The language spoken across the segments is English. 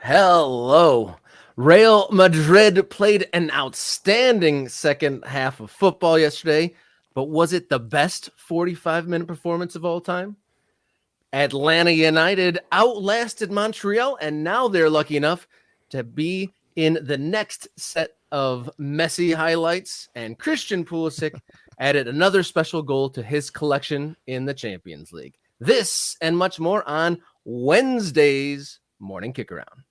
Hello. Real Madrid played an outstanding second half of football yesterday, but was it the best 45-minute performance of all time? Atlanta United outlasted Montreal, and now they're lucky enough to be in the next set of Messi highlights, and Christian Pulisic added another special goal to his collection in the Champions League. This and much more on Wednesday's Morning Kick Around.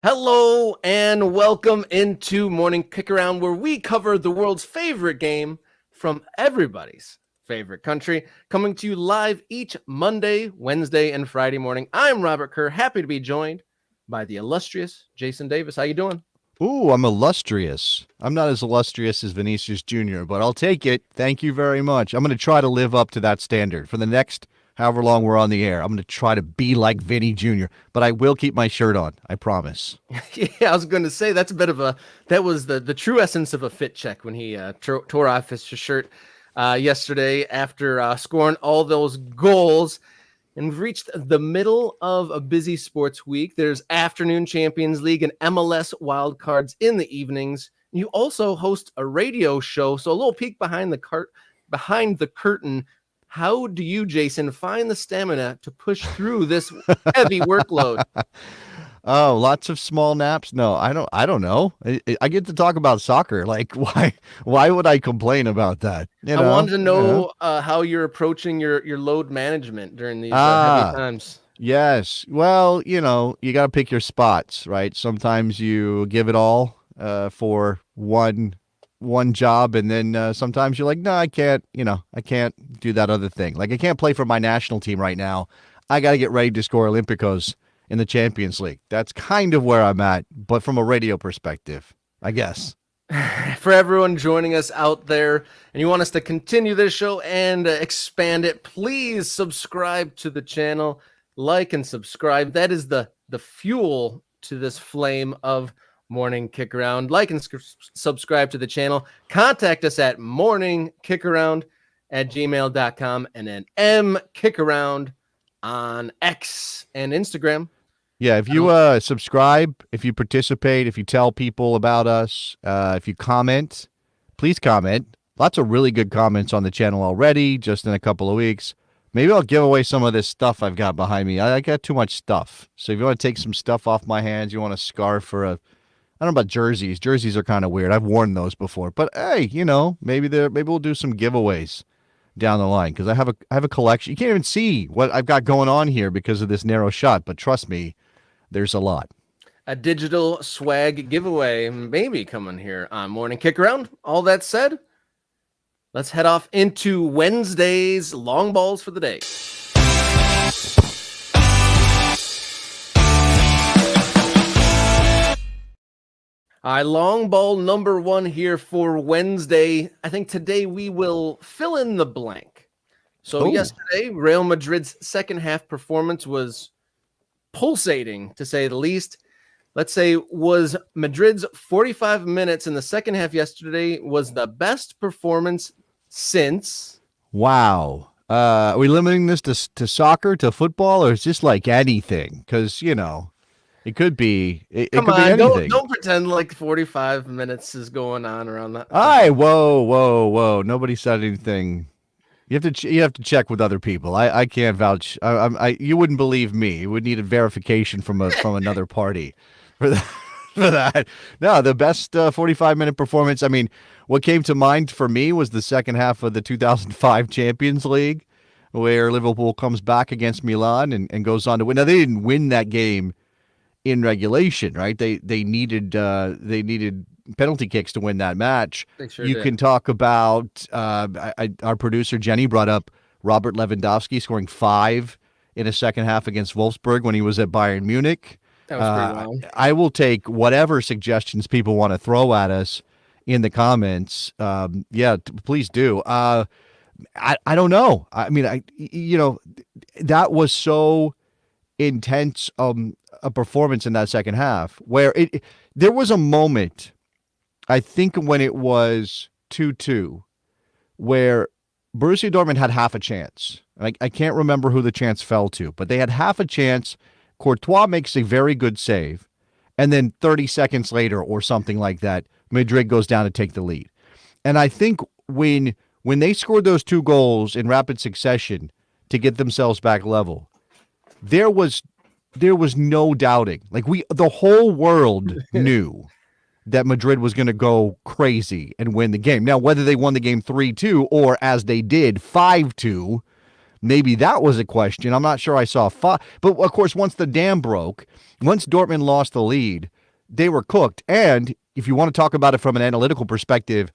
Hello and welcome into Morning Kick Around, where we cover the world's favorite game from everybody's favorite country, coming to you live each Monday, Wednesday, and Friday morning. I'm Robert Kerr, happy to be joined by the illustrious Jason Davis. How you doing? Ooh, I'm illustrious. I'm not as illustrious as Vinicius Jr., but I'll take it. Thank you very much. I'm going to try to live up to that standard for the next however long we're on the air. I'm going to try to be like Vinny Jr., but I will keep my shirt on. I promise. Yeah, I was going to say that was the true essence of a fit check when he tore off his shirt yesterday after scoring all those goals. And we've reached the middle of a busy sports week. There's afternoon Champions League and MLS wildcards in the evenings. You also host a radio show, so a little peek behind the curtain. How do you, Jason, find the stamina to push through this heavy workload? Oh, lots of small naps? No, I don't know. I get to talk about soccer. Like, why would I complain about that? I wanted to know how you're approaching your load management during these heavy times. Yes. Well, you got to pick your spots, right? Sometimes you give it all for one job, and then sometimes you're like, no, I can't do that other thing. Like, I can't play for my national team right now. I got to get ready to score Olympicos in the Champions League. That's kind of where I'm at, but from a radio perspective, I guess. For everyone joining us out there and you want us to continue this show and expand it, please subscribe to the channel, like and subscribe. That is the fuel to this flame of Morning Kick Around. Like and subscribe to the channel. Contact us at morningkickaround@gmail.com and then mkickaround on X and Instagram. Yeah, if you subscribe, if you participate, if you tell people about us, if you comment, please comment. Lots of really good comments on the channel already, just in a couple of weeks. Maybe I'll give away some of this stuff I've got behind me. I got too much stuff. So if you want to take some stuff off my hands, you want a scarf or I don't know about jerseys. Jerseys are kind of weird. I've worn those before. But hey, maybe we'll do some giveaways down the line, because I have a collection. You can't even see what I've got going on here because of this narrow shot, but trust me, there's a lot. A digital swag giveaway maybe coming here on Morning Kick Around. All that said, let's head off into Wednesday's long balls for the day. All right, long ball number one here for Wednesday. I think today we will fill in the blank. So Yesterday, Real Madrid's second half performance was pulsating, to say the least. Let's say was Madrid's 45 minutes in the second half yesterday was the best performance since. Wow. Are we limiting this to soccer, to football, or is this like anything? Because, it could be. It could be anything. Don't pretend like 45 minutes is going on around that. All right, whoa. Nobody said anything. You have to check with other people. I can't vouch. You wouldn't believe me. You would need a verification from another party for that. No, the best 45-minute performance. I mean, what came to mind for me was the second half of the 2005 Champions League, where Liverpool comes back against Milan and goes on to win. Now, they didn't win that game in regulation, right? They needed penalty kicks to win that match. You can talk about our producer Jenny brought up Robert Lewandowski scoring 5 in a second half against Wolfsburg when he was at Bayern Munich. That was pretty wild. I will take whatever suggestions people want to throw at us in the comments. Please do. I don't know. I mean, that was so intense a performance in that second half where there was a moment, I think, when it was 2-2, where Borussia Dortmund had half a chance. I can't remember who the chance fell to, but they had half a chance. Courtois makes a very good save, and then 30 seconds later or something like that, Madrid goes down to take the lead. And I think when they scored those two goals in rapid succession to get themselves back level, there was no doubting. Like the whole world knew that Madrid was going to go crazy and win the game. Now, whether they won the game 3-2 or, as they did, 5-2, maybe that was a question. I'm not sure I saw five. But, of course, once the dam broke, once Dortmund lost the lead, they were cooked. And if you want to talk about it from an analytical perspective,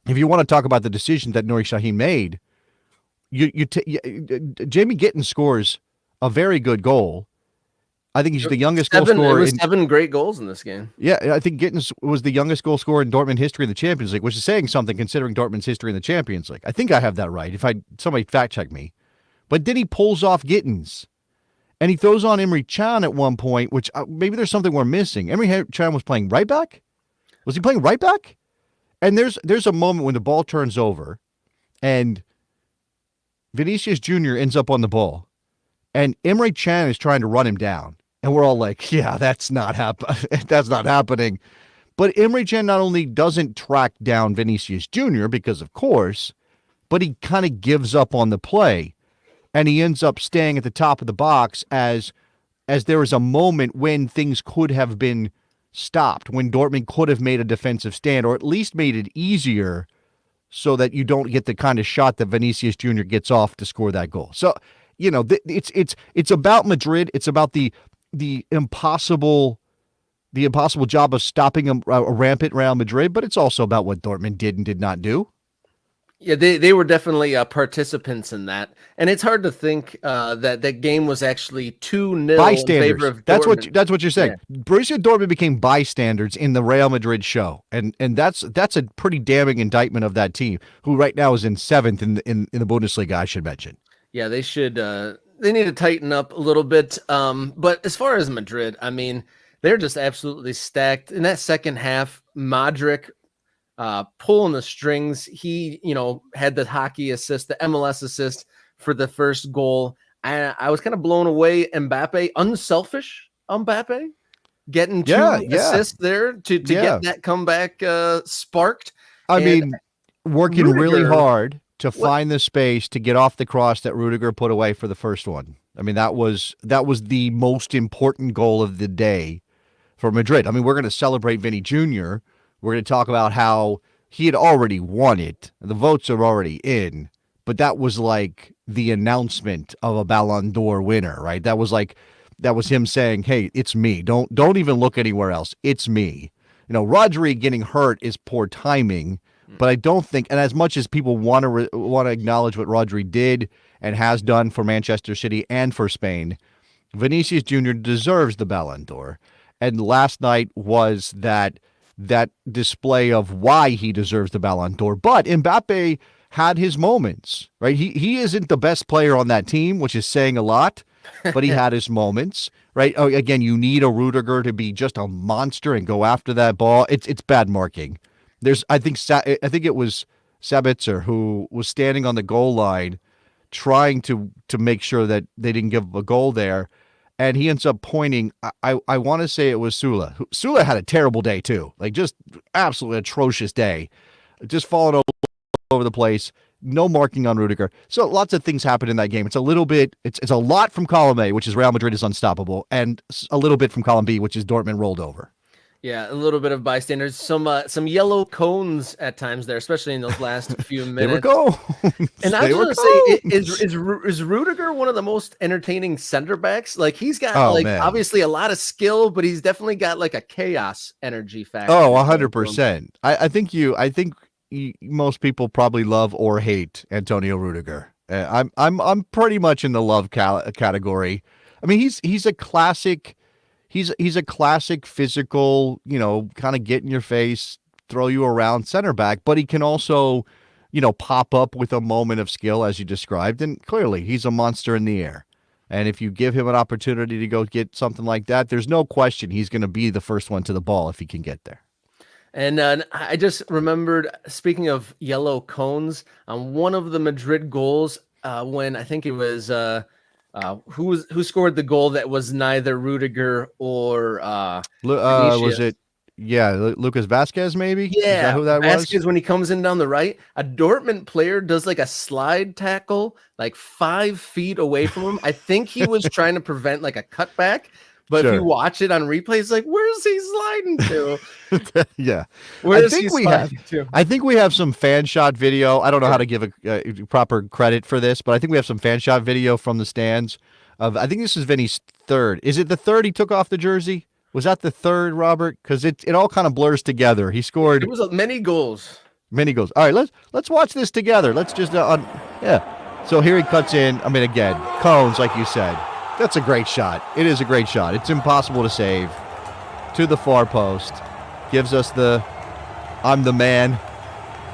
if you want to talk about the decision that Nuri Sahin made, Jamie Gittin scores a very good goal. I think he's the youngest goal scorer. It was 7 great goals in this game. Yeah, I think Gittins was the youngest goal scorer in Dortmund history in the Champions League, which is saying something considering Dortmund's history in the Champions League. I think I have that right. Somebody fact check me. But then he pulls off Gittins, and he throws on Emre Can at one point, which maybe there's something we're missing. Emre Can was playing right back? Was he playing right back? And there's a moment when the ball turns over, and Vinicius Jr. ends up on the ball, and Emre Can is trying to run him down. And we're all like, yeah, that's not happening. But Emre Can not only doesn't track down Vinicius Jr. because, of course, but he kind of gives up on the play. And he ends up staying at the top of the box as there was a moment when things could have been stopped, when Dortmund could have made a defensive stand, or at least made it easier so that you don't get the kind of shot that Vinicius Jr. gets off to score that goal. So, it's about Madrid. It's about the impossible job of stopping a rampant Real Madrid, but it's also about what Dortmund did and did not do. Yeah, they were definitely participants in that, and it's hard to think that game was actually 2-0 bystanders. in favor of Dortmund. That's what you're saying. Yeah. Borussia Dortmund became bystanders in the Real Madrid show, and that's a pretty damning indictment of that team, who right now is in 7th in the Bundesliga. I should mention. Yeah, they should. They need to tighten up a little bit. But as far as Madrid, I mean, they're just absolutely stacked. In that second half, Modric pulling the strings. He, had the hockey assist, the MLS assist for the first goal. I was kind of blown away. Mbappe, unselfish Mbappe, getting two assists there to get that comeback sparked. I mean, working Rudiger, really hard to find the space to get off the cross that Rudiger put away for the first one. I mean, that was the most important goal of the day for Madrid. I mean, we're going to celebrate Vinny Jr. We're going to talk about how he had already won it. The votes are already in, but that was like the announcement of a Ballon d'Or winner, right? That was him saying, "Hey, it's me. Don't even look anywhere else. It's me." Rodri getting hurt is poor timing. But I don't think, and as much as people want to acknowledge what Rodri did and has done for Manchester City and for Spain, Vinicius Jr. deserves the Ballon d'Or. And last night was that display of why he deserves the Ballon d'Or. But Mbappe had his moments, right? He isn't the best player on that team, which is saying a lot, but he had his moments, right? Oh, again, you need a Rudiger to be just a monster and go after that ball. It's bad marking. I think it was Sabitzer who was standing on the goal line trying to make sure that they didn't give up a goal there, and he ends up pointing. I want to say it was Sula. Sula had a terrible day too, like just absolutely atrocious day, just falling all over the place. No marking on Rudiger. So lots of things happen in that game. It's a lot from column A, which is Real Madrid is unstoppable, and a little bit from column B, which is Dortmund rolled over. Yeah, a little bit of bystanders, some yellow cones at times there, especially in those last few minutes. They were cones. And I was going to say, is Rudiger one of the most entertaining center backs? Like he's got obviously a lot of skill, but he's definitely got like a chaos energy factor. Oh, 100%. I think most people probably love or hate Antonio Rudiger. I'm pretty much in the love category. I mean, he's a classic. He's a classic physical, kind of get in your face, throw you around center back, but he can also, pop up with a moment of skill as you described. And clearly he's a monster in the air. And if you give him an opportunity to go get something like that, there's no question he's going to be the first one to the ball if he can get there. And I just remembered, speaking of yellow cones, on one of the Madrid goals, when I think it was who scored the goal that was neither Rudiger or Was Vinicius. it? Yeah, Lucas Vasquez, maybe. Is that Yeah, who that was? Vasquez, when he comes in down the right, a Dortmund player does like a slide tackle like 5 feet away from him. I think he was trying to prevent like a cutback, but if you Sure. watch it on replay, it's like, where's he sliding to? Yeah, Where is he sliding to? I think we have some fan shot video. I don't know how Yeah. to give a proper credit for this, but I think we have some fan shot video from the stands of. I think this is Vinny's third. Is it the third he took off the jersey? Was that the third, Robert? Because it all kind of blurs together. He It scored was many goals. many goals. All right, let's watch this together. Let's just yeah. So here he cuts in. I mean, again, cones, like you said. That's a great shot. It is a great shot. It's impossible to save. To the far post. Gives us the I'm the man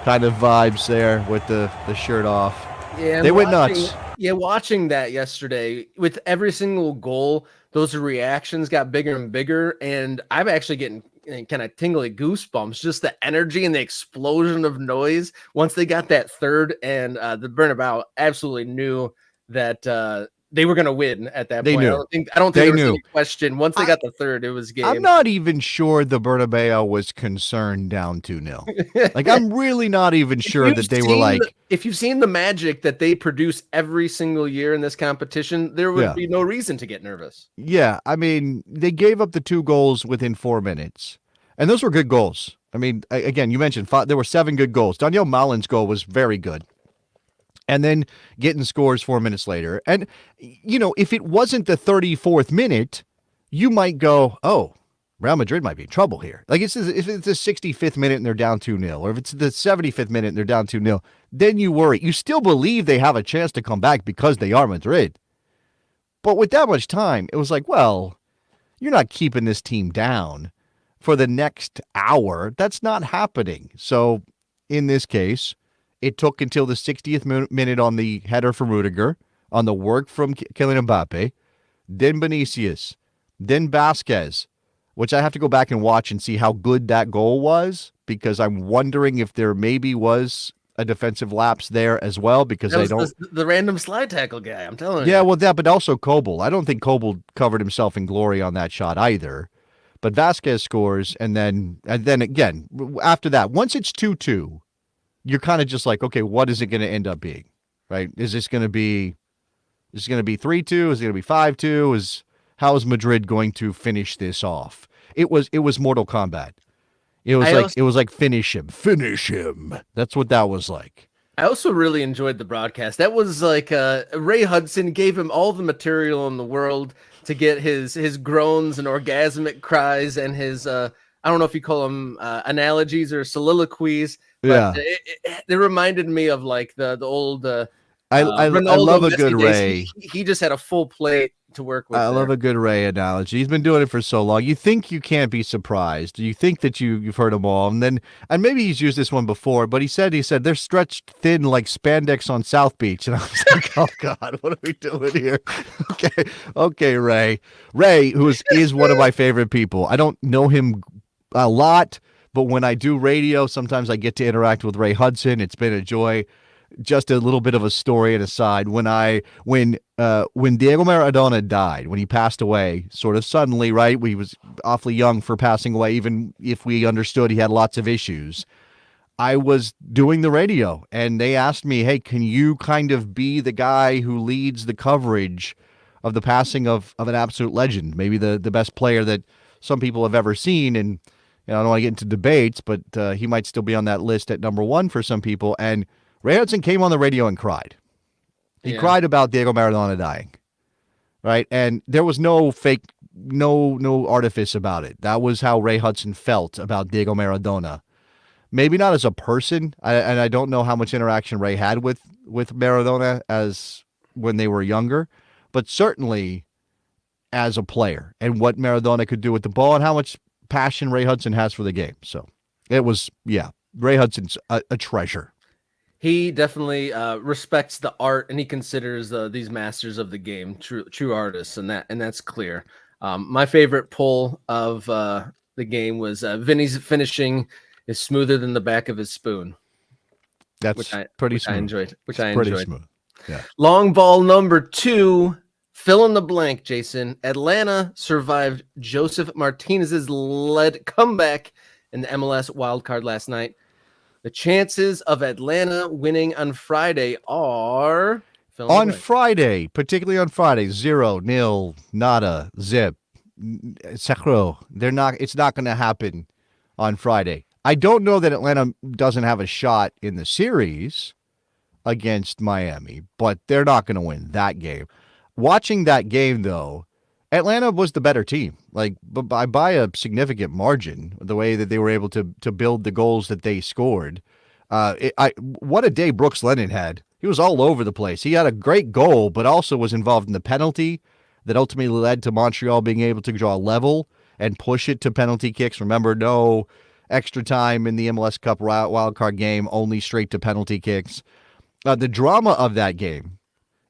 kind of vibes there with the shirt off. Yeah, They went nuts. Yeah, watching that yesterday with every single goal, those reactions got bigger and bigger, and I'm actually getting kind of tingly goosebumps. Just the energy and the explosion of noise once they got that third, and the Bernabeu absolutely knew that they were going to win at that They point. knew. I don't think They there was knew. any question. Once they got the third, it was game. I'm not even sure the Bernabeu was concerned down 2-0. Like, I'm really not even sure that they were like. If you've seen the magic that they produce every single year in this competition, there would be no reason to get nervous. Yeah, I mean, they gave up the 2 goals within 4 minutes, and those were good goals. I mean, again, you mentioned there were 7 good goals. Daniel Malin's goal was very good. And then getting scores 4 minutes later. And, if it wasn't the 34th minute, you might go, oh, Real Madrid might be in trouble here. Like, if it's the 65th minute and they're down 2-0, or if it's the 75th minute and they're down 2-0, then you worry. You still believe they have a chance to come back because they are Madrid. But with that much time, it was like, well, you're not keeping this team down for the next hour. That's not happening. So, in this case, it took until the 60th minute on the header from Rudiger, on the work from Kylian Mbappe, then Vinicius, then Vasquez, which I have to go back and watch and see how good that goal was, because I'm wondering if there maybe was a defensive lapse there as well, because That they was don't. the random slide tackle guy. I'm telling you. Yeah, well, that, but also Kobel. I don't think Kobel covered himself in glory on that shot either. But Vasquez scores, and then again, after that, once it's 2-2, you're kind of just like, okay, what is it going to end up being, right? Is this going to be 3-2? Is it going to be 5-2? How is Madrid going to finish this off? It was Mortal Kombat. It was like finish him. That's what that was like. I also really enjoyed the broadcast. That was like Ray Hudson gave him all the material in the world to get his groans and orgasmic cries and his I don't know if you call them analogies or soliloquies. But they reminded me of like the old I love a good days. Ray. He just had a full plate to work with. I love a good Ray analogy. He's been doing it for so long. You think you can't be surprised. You think that you've heard them all, and maybe he's used this one before. But he said they're stretched thin like spandex on South Beach, and I was like, oh God, what are we doing here? Okay, Ray, who is one of my favorite people. I don't know him a lot. But when I do radio, sometimes I get to interact with Ray Hudson. It's been a joy. Just a little bit of a story and aside. When Diego Maradona died, when he passed away, sort of suddenly, right? He was awfully young for passing away, even if we understood he had lots of issues. I was doing the radio, and they asked me, hey, can you kind of be the guy who leads the coverage of the passing of an absolute legend, maybe the best player that some people have ever seen? And I don't want to get into debates, but he might still be on that list at number 1 for some people. And Ray Hudson came on the radio and cried. He cried about Diego Maradona dying, right? And there was no fake, no artifice about it. That was how Ray Hudson felt about Diego Maradona. Maybe not as a person, and I don't know how much interaction Ray had with Maradona as when they were younger, but certainly as a player and what Maradona could do with the ball and how much passion Ray Hudson has for the game. So it was, Ray Hudson's a treasure. He definitely respects the art, and he considers these masters of the game true artists, and that's clear. My favorite pull of the game was Vinny's finishing is smoother than the back of his spoon. That's pretty smooth. I enjoyed. Pretty smooth. Yeah. Long ball number 2. Fill in the blank, Jason. Atlanta survived Joseph Martinez's led comeback in the MLS wildcard last night. The chances of Atlanta winning on Friday are... On Friday, particularly on Friday, 0-0, nada, zip, sacro. It's not going to happen on Friday. I don't know that Atlanta doesn't have a shot in the series against Miami, but they're not going to win that game. Watching that game, though, Atlanta was the better team, like by a significant margin, the way that they were able to build the goals that they scored. What a day Brooks Lennon had. He was all over the place. He had a great goal, but also was involved in the penalty that ultimately led to Montreal being able to draw level and push it to penalty kicks. Remember, no extra time in the MLS Cup wildcard game, only straight to penalty kicks. The drama of that game,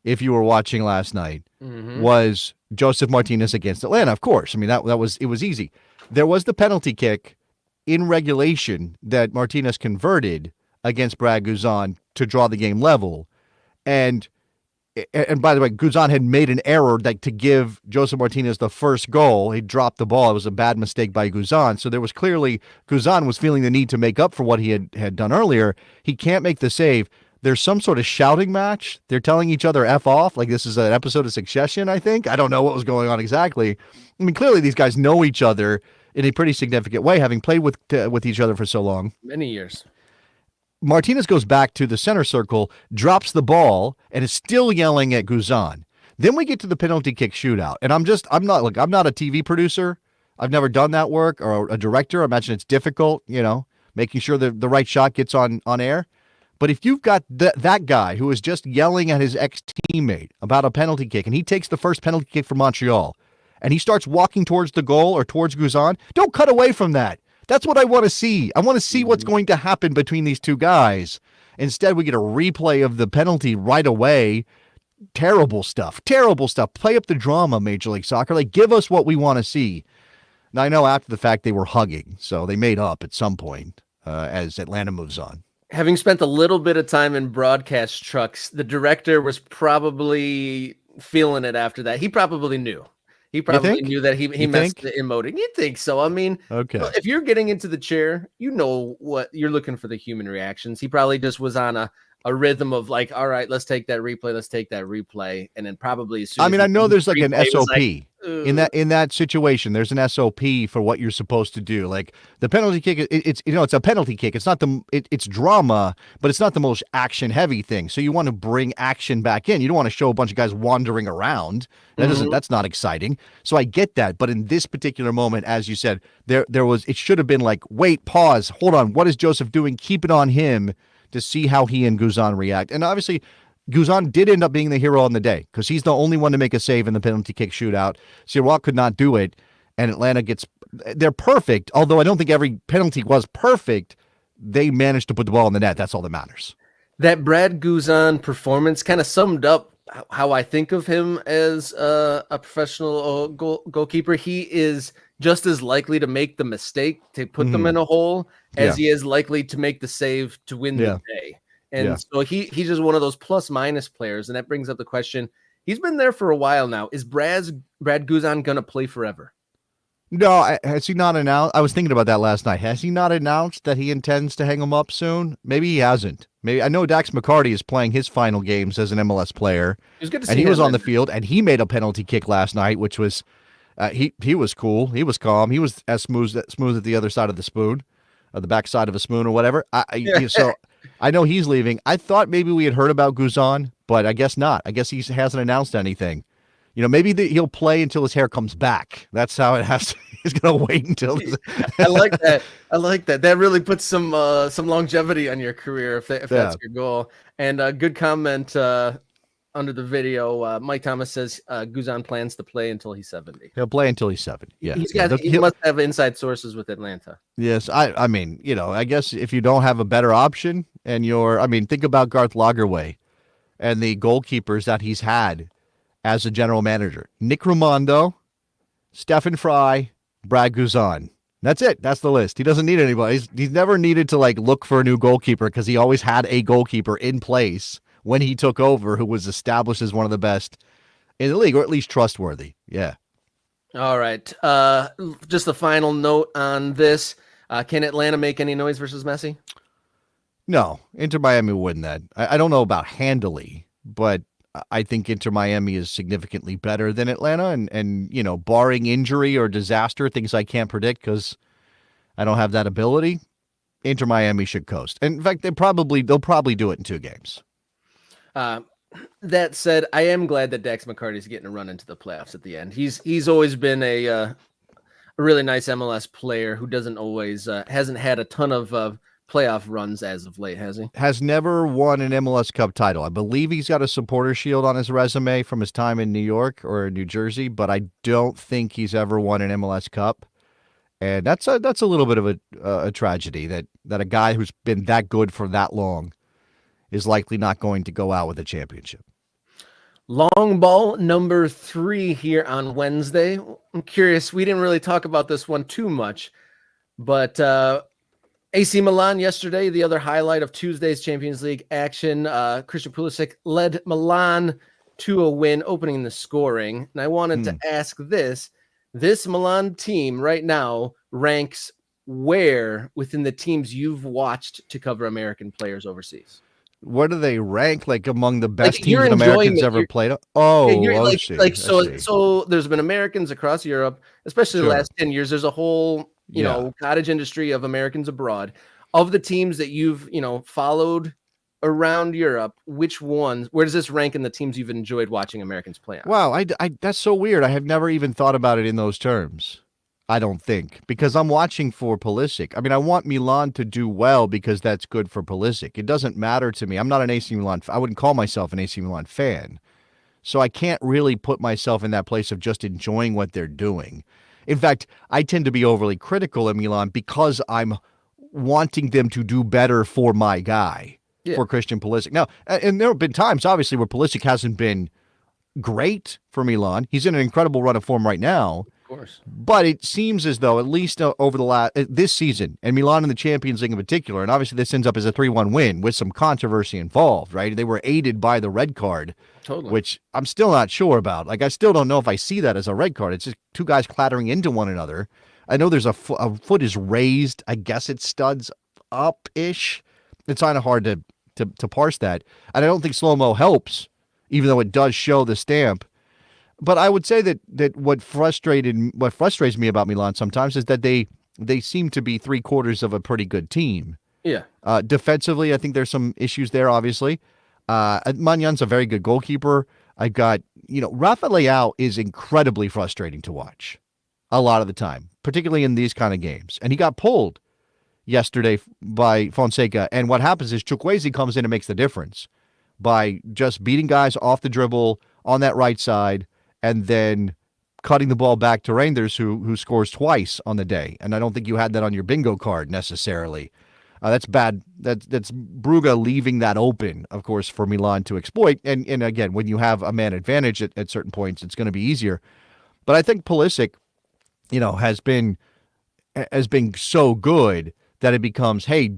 if you were watching last night, was Joseph Martinez against Atlanta, of course. I mean, it was easy. There was the penalty kick in regulation that Martinez converted against Brad Guzan to draw the game level. And by the way, Guzan had made an error to give Joseph Martinez the first goal. He dropped the ball. It was a bad mistake by Guzan. So there was clearly, Guzan was feeling the need to make up for what he had done earlier. He can't make the save. There's some sort of shouting match. They're telling each other F off, like this is an episode of Succession, I think. I don't know what was going on exactly. I mean, clearly these guys know each other in a pretty significant way, having played with each other for so long. Many years. Martinez goes back to the center circle, drops the ball, and is still yelling at Guzan. Then we get to the penalty kick shootout. And I'm not a TV producer. I've never done that work, or a director. I imagine it's difficult, making sure that the right shot gets on air. But if you've got that guy who is just yelling at his ex-teammate about a penalty kick, and he takes the first penalty kick for Montreal, and he starts walking towards the goal or towards Guzan, don't cut away from that. That's what I want to see. I want to see what's going to happen between these two guys. Instead, we get a replay of the penalty right away. Terrible stuff. Terrible stuff. Play up the drama, Major League Soccer. Give us what we want to see. Now, I know after the fact they were hugging, so they made up at some point as Atlanta moves on. Having spent a little bit of time in broadcast trucks, the director was probably feeling it after that. He probably knew. He probably knew that he messed the emoting. You'd think so. I mean, if you're getting into the chair, you know what you're looking for, the human reactions. He probably just was on a rhythm of all right, let's take that replay. And then probably as soon I know there's an SOP in that situation. There's an SOP for what you're supposed to do. Like the penalty kick, it's a penalty kick. It's not it's drama, but it's not the most action heavy thing. So you want to bring action back in. You don't want to show a bunch of guys wandering around. That's not exciting. So I get that. But in this particular moment, as you said, it should have been wait, pause, hold on. What is Joseph doing? Keep it on him to see how he and Guzan react. And obviously, Guzan did end up being the hero on the day because he's the only one to make a save in the penalty kick shootout. Sirois could not do it, and Atlanta they're perfect, although I don't think every penalty was perfect. They managed to put the ball in the net. That's all that matters. That Brad Guzan performance kind of summed up how I think of him as a professional goalkeeper. He is just as likely to make the mistake to put them in a hole as he is likely to make the save to win the day. And so he's just one of those plus minus players. And that brings up the question. He's been there for a while now. Is Brad Guzan going to play forever? No, has he not announced? I was thinking about that last night. Has he not announced that he intends to hang him up soon? Maybe he hasn't. Maybe I know Dax McCarty is playing his final games as an MLS player. It was good to see him. And he was on the field, and he made a penalty kick last night, which was he was cool. He was calm. He was as smooth at the other side of the spoon, or the back side of a spoon, or whatever. So I know he's leaving. I thought maybe we had heard about Guzan, but I guess not. I guess he hasn't announced anything. Maybe he'll play until his hair comes back. That's how it has to. He's going to wait until. I like that. That really puts some longevity on your career if that's your goal. And a good comment under the video. Mike Thomas says Guzan plans to play until he's 70. He'll play until he's 70. Yeah, he must have inside sources with Atlanta. Yes, I mean, I guess if you don't have a better option, and think about Garth Lagerwey and the goalkeepers that he's had as a general manager: Nick Rimando, Stephen Fry, Brad Guzan. That's it. That's the list. He doesn't need anybody. He's never needed to like look for a new goalkeeper because he always had a goalkeeper in place when he took over who was established as one of the best in the league, or at least trustworthy. Yeah. All right. Just the final note on this. Can Atlanta make any noise versus Messi? No, Inter Miami will win that. I don't know about handily, but I think Inter Miami is significantly better than Atlanta. And you know, barring injury or disaster, things I can't predict because I don't have that ability, Inter Miami should coast. And in fact, they'll probably do it in 2 games. That said, I am glad that Dax McCarty's getting a run into the playoffs at the end. He's always been a really nice MLS player who doesn't always hasn't had a ton of playoff runs as of late, has he? Has never won an MLS Cup title. I believe he's got a supporter shield on his resume from his time in New York or New Jersey, but I don't think he's ever won an MLS Cup. And that's a little bit of a tragedy that a guy who's been that good for that long is likely not going to go out with a championship. Long ball number 3 here on Wednesday. I'm curious. We didn't really talk about this one too much, but AC Milan yesterday, the other highlight of Tuesday's Champions League action. Christian Pulisic led Milan to a win, opening the scoring. And I wanted to ask this. This Milan team right now ranks where within the teams you've watched to cover American players overseas? Where do they rank? Like among the best Like, teams that Americans ever played? Oh, I see. so there's been Americans across Europe, especially the Sure. last 10 years. There's a whole, you know, cottage industry of Americans abroad. Of the teams that you've, followed around Europe, which ones, where does this rank in the teams you've enjoyed watching Americans play on? Wow, I that's so weird. I have never even thought about it in those terms. I don't think, because I'm watching for Pulisic. I mean, I want Milan to do well because that's good for Pulisic. It doesn't matter to me. I'm not an AC Milan. I wouldn't call myself an AC Milan fan. So I can't really put myself in that place of just enjoying what they're doing. In fact, I tend to be overly critical of Milan because I'm wanting them to do better for my guy, for Christian Pulisic. Now, and there have been times, obviously, where Pulisic hasn't been great for Milan. He's in an incredible run of form right now. Of course. But it seems as though, at least over the this season, and Milan in the Champions League in particular, and obviously this ends up as a 3-1 win with some controversy involved, right? They were aided by the red card, which I'm still not sure about. Like, I still don't know if I see that as a red card. It's just 2 guys clattering into one another. I know there's a foot is raised. I guess it studs up-ish. It's kind of hard to parse that. And I don't think slow-mo helps, even though it does show the stamp. But I would say that what frustrates me about Milan sometimes is that they seem to be 3/4 of a pretty good team. Yeah. Defensively, I think there's some issues there, obviously. Magnan's a very good goalkeeper. I've got, Rafa Leao is incredibly frustrating to watch a lot of the time, particularly in these kind of games. And he got pulled yesterday by Fonseca. And what happens is Chukwueze comes in and makes the difference by just beating guys off the dribble on that right side, and then cutting the ball back to Reinders, who scores twice on the day. And I don't think you had that on your bingo card necessarily. That's bad. That's Brugge leaving that open, of course, for Milan to exploit. And again, when you have a man advantage at certain points, it's going to be easier. But I think Pulisic, has been so good that it becomes, hey,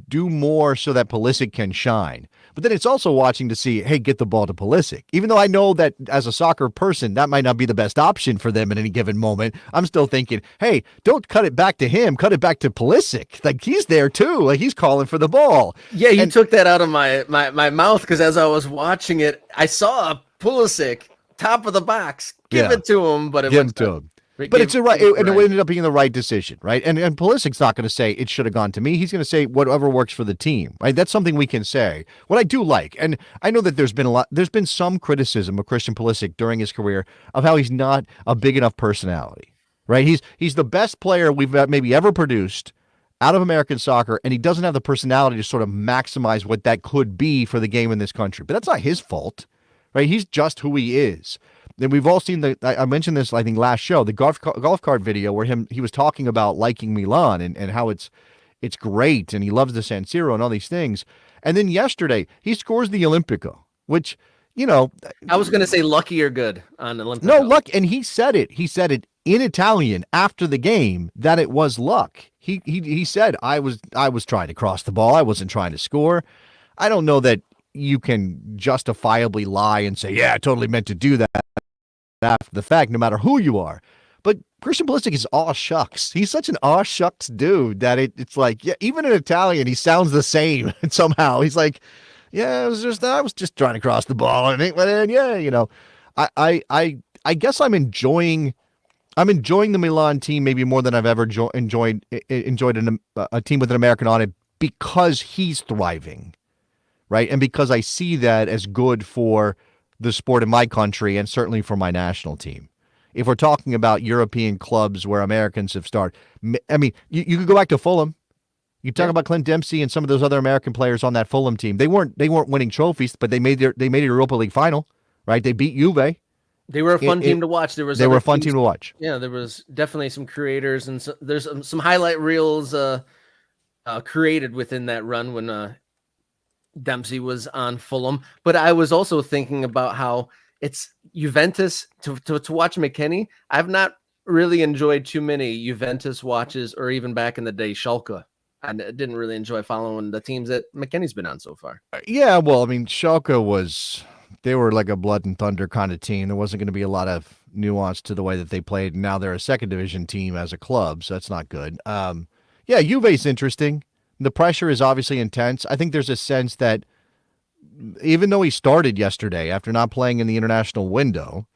do more so that Pulisic can shine. But then it's also watching to see, hey, get the ball to Pulisic. Even though I know that as a soccer person, that might not be the best option for them at any given moment, I'm still thinking, hey, don't cut it back to him. Cut it back to Pulisic. Like, he's there too. Like, he's calling for the ball. Yeah, you took that out of my mouth, because as I was watching it, I saw Pulisic, top of the box. Give it to him, but it went to him. But it's right, and it ended up being the right decision, right? And Pulisic's not going to say it should have gone to me. He's going to say whatever works for the team, right? That's something we can say. What I do like, and I know that there's been some criticism of Christian Pulisic during his career of how he's not a big enough personality, right? He's the best player we've maybe ever produced out of American soccer, and he doesn't have the personality to sort of maximize what that could be for the game in this country. But that's not his fault, right? He's just who he is. And we've all seen I mentioned this, I think, last show, the golf cart video where he was talking about liking Milan and how it's great and he loves the San Siro and all these things. And then yesterday he scores the Olimpico, which, I was going to say lucky or good on Olympic. No, luck. And he said it. He said it in Italian after the game that it was luck. He said, I was trying to cross the ball. I wasn't trying to score. I don't know that you can justifiably lie and say, yeah, I totally meant to do that after the fact, no matter who you are. But Christian Pulisic is aw shucks. He's such an aw shucks dude that it's like, yeah, even in Italian, he sounds the same somehow. He's like, yeah, I was just trying to cross the ball, and it went in. Yeah, I guess I'm enjoying the Milan team maybe more than I've ever enjoyed a team with an American on it, because he's thriving, right? And because I see that as good for the sport in my country and certainly for my national team. If we're talking about European clubs where Americans have started, I mean, you could go back to Fulham. You talk about Clint Dempsey and some of those other American players on that Fulham team. They weren't winning trophies, but they made a Europa League final, right? They beat Juve. They were a fun team to watch. They were a fun team to watch. Yeah, there was definitely some creators, and there's some highlight reels created within that run when Dempsey was on Fulham. But I was also thinking about how it's Juventus to watch McKennie. I've not really enjoyed too many Juventus watches, or even back in the day, Schalke. I didn't really enjoy following the teams that McKennie's been on so far. Yeah, well, I mean, Schalke they were like a blood and thunder kind of team. There wasn't going to be a lot of nuance to the way that they played. Now they're a second division team as a club, so that's not good. Yeah, Juve's interesting. The pressure is obviously intense. I think there's a sense that even though he started yesterday after not playing in the international window,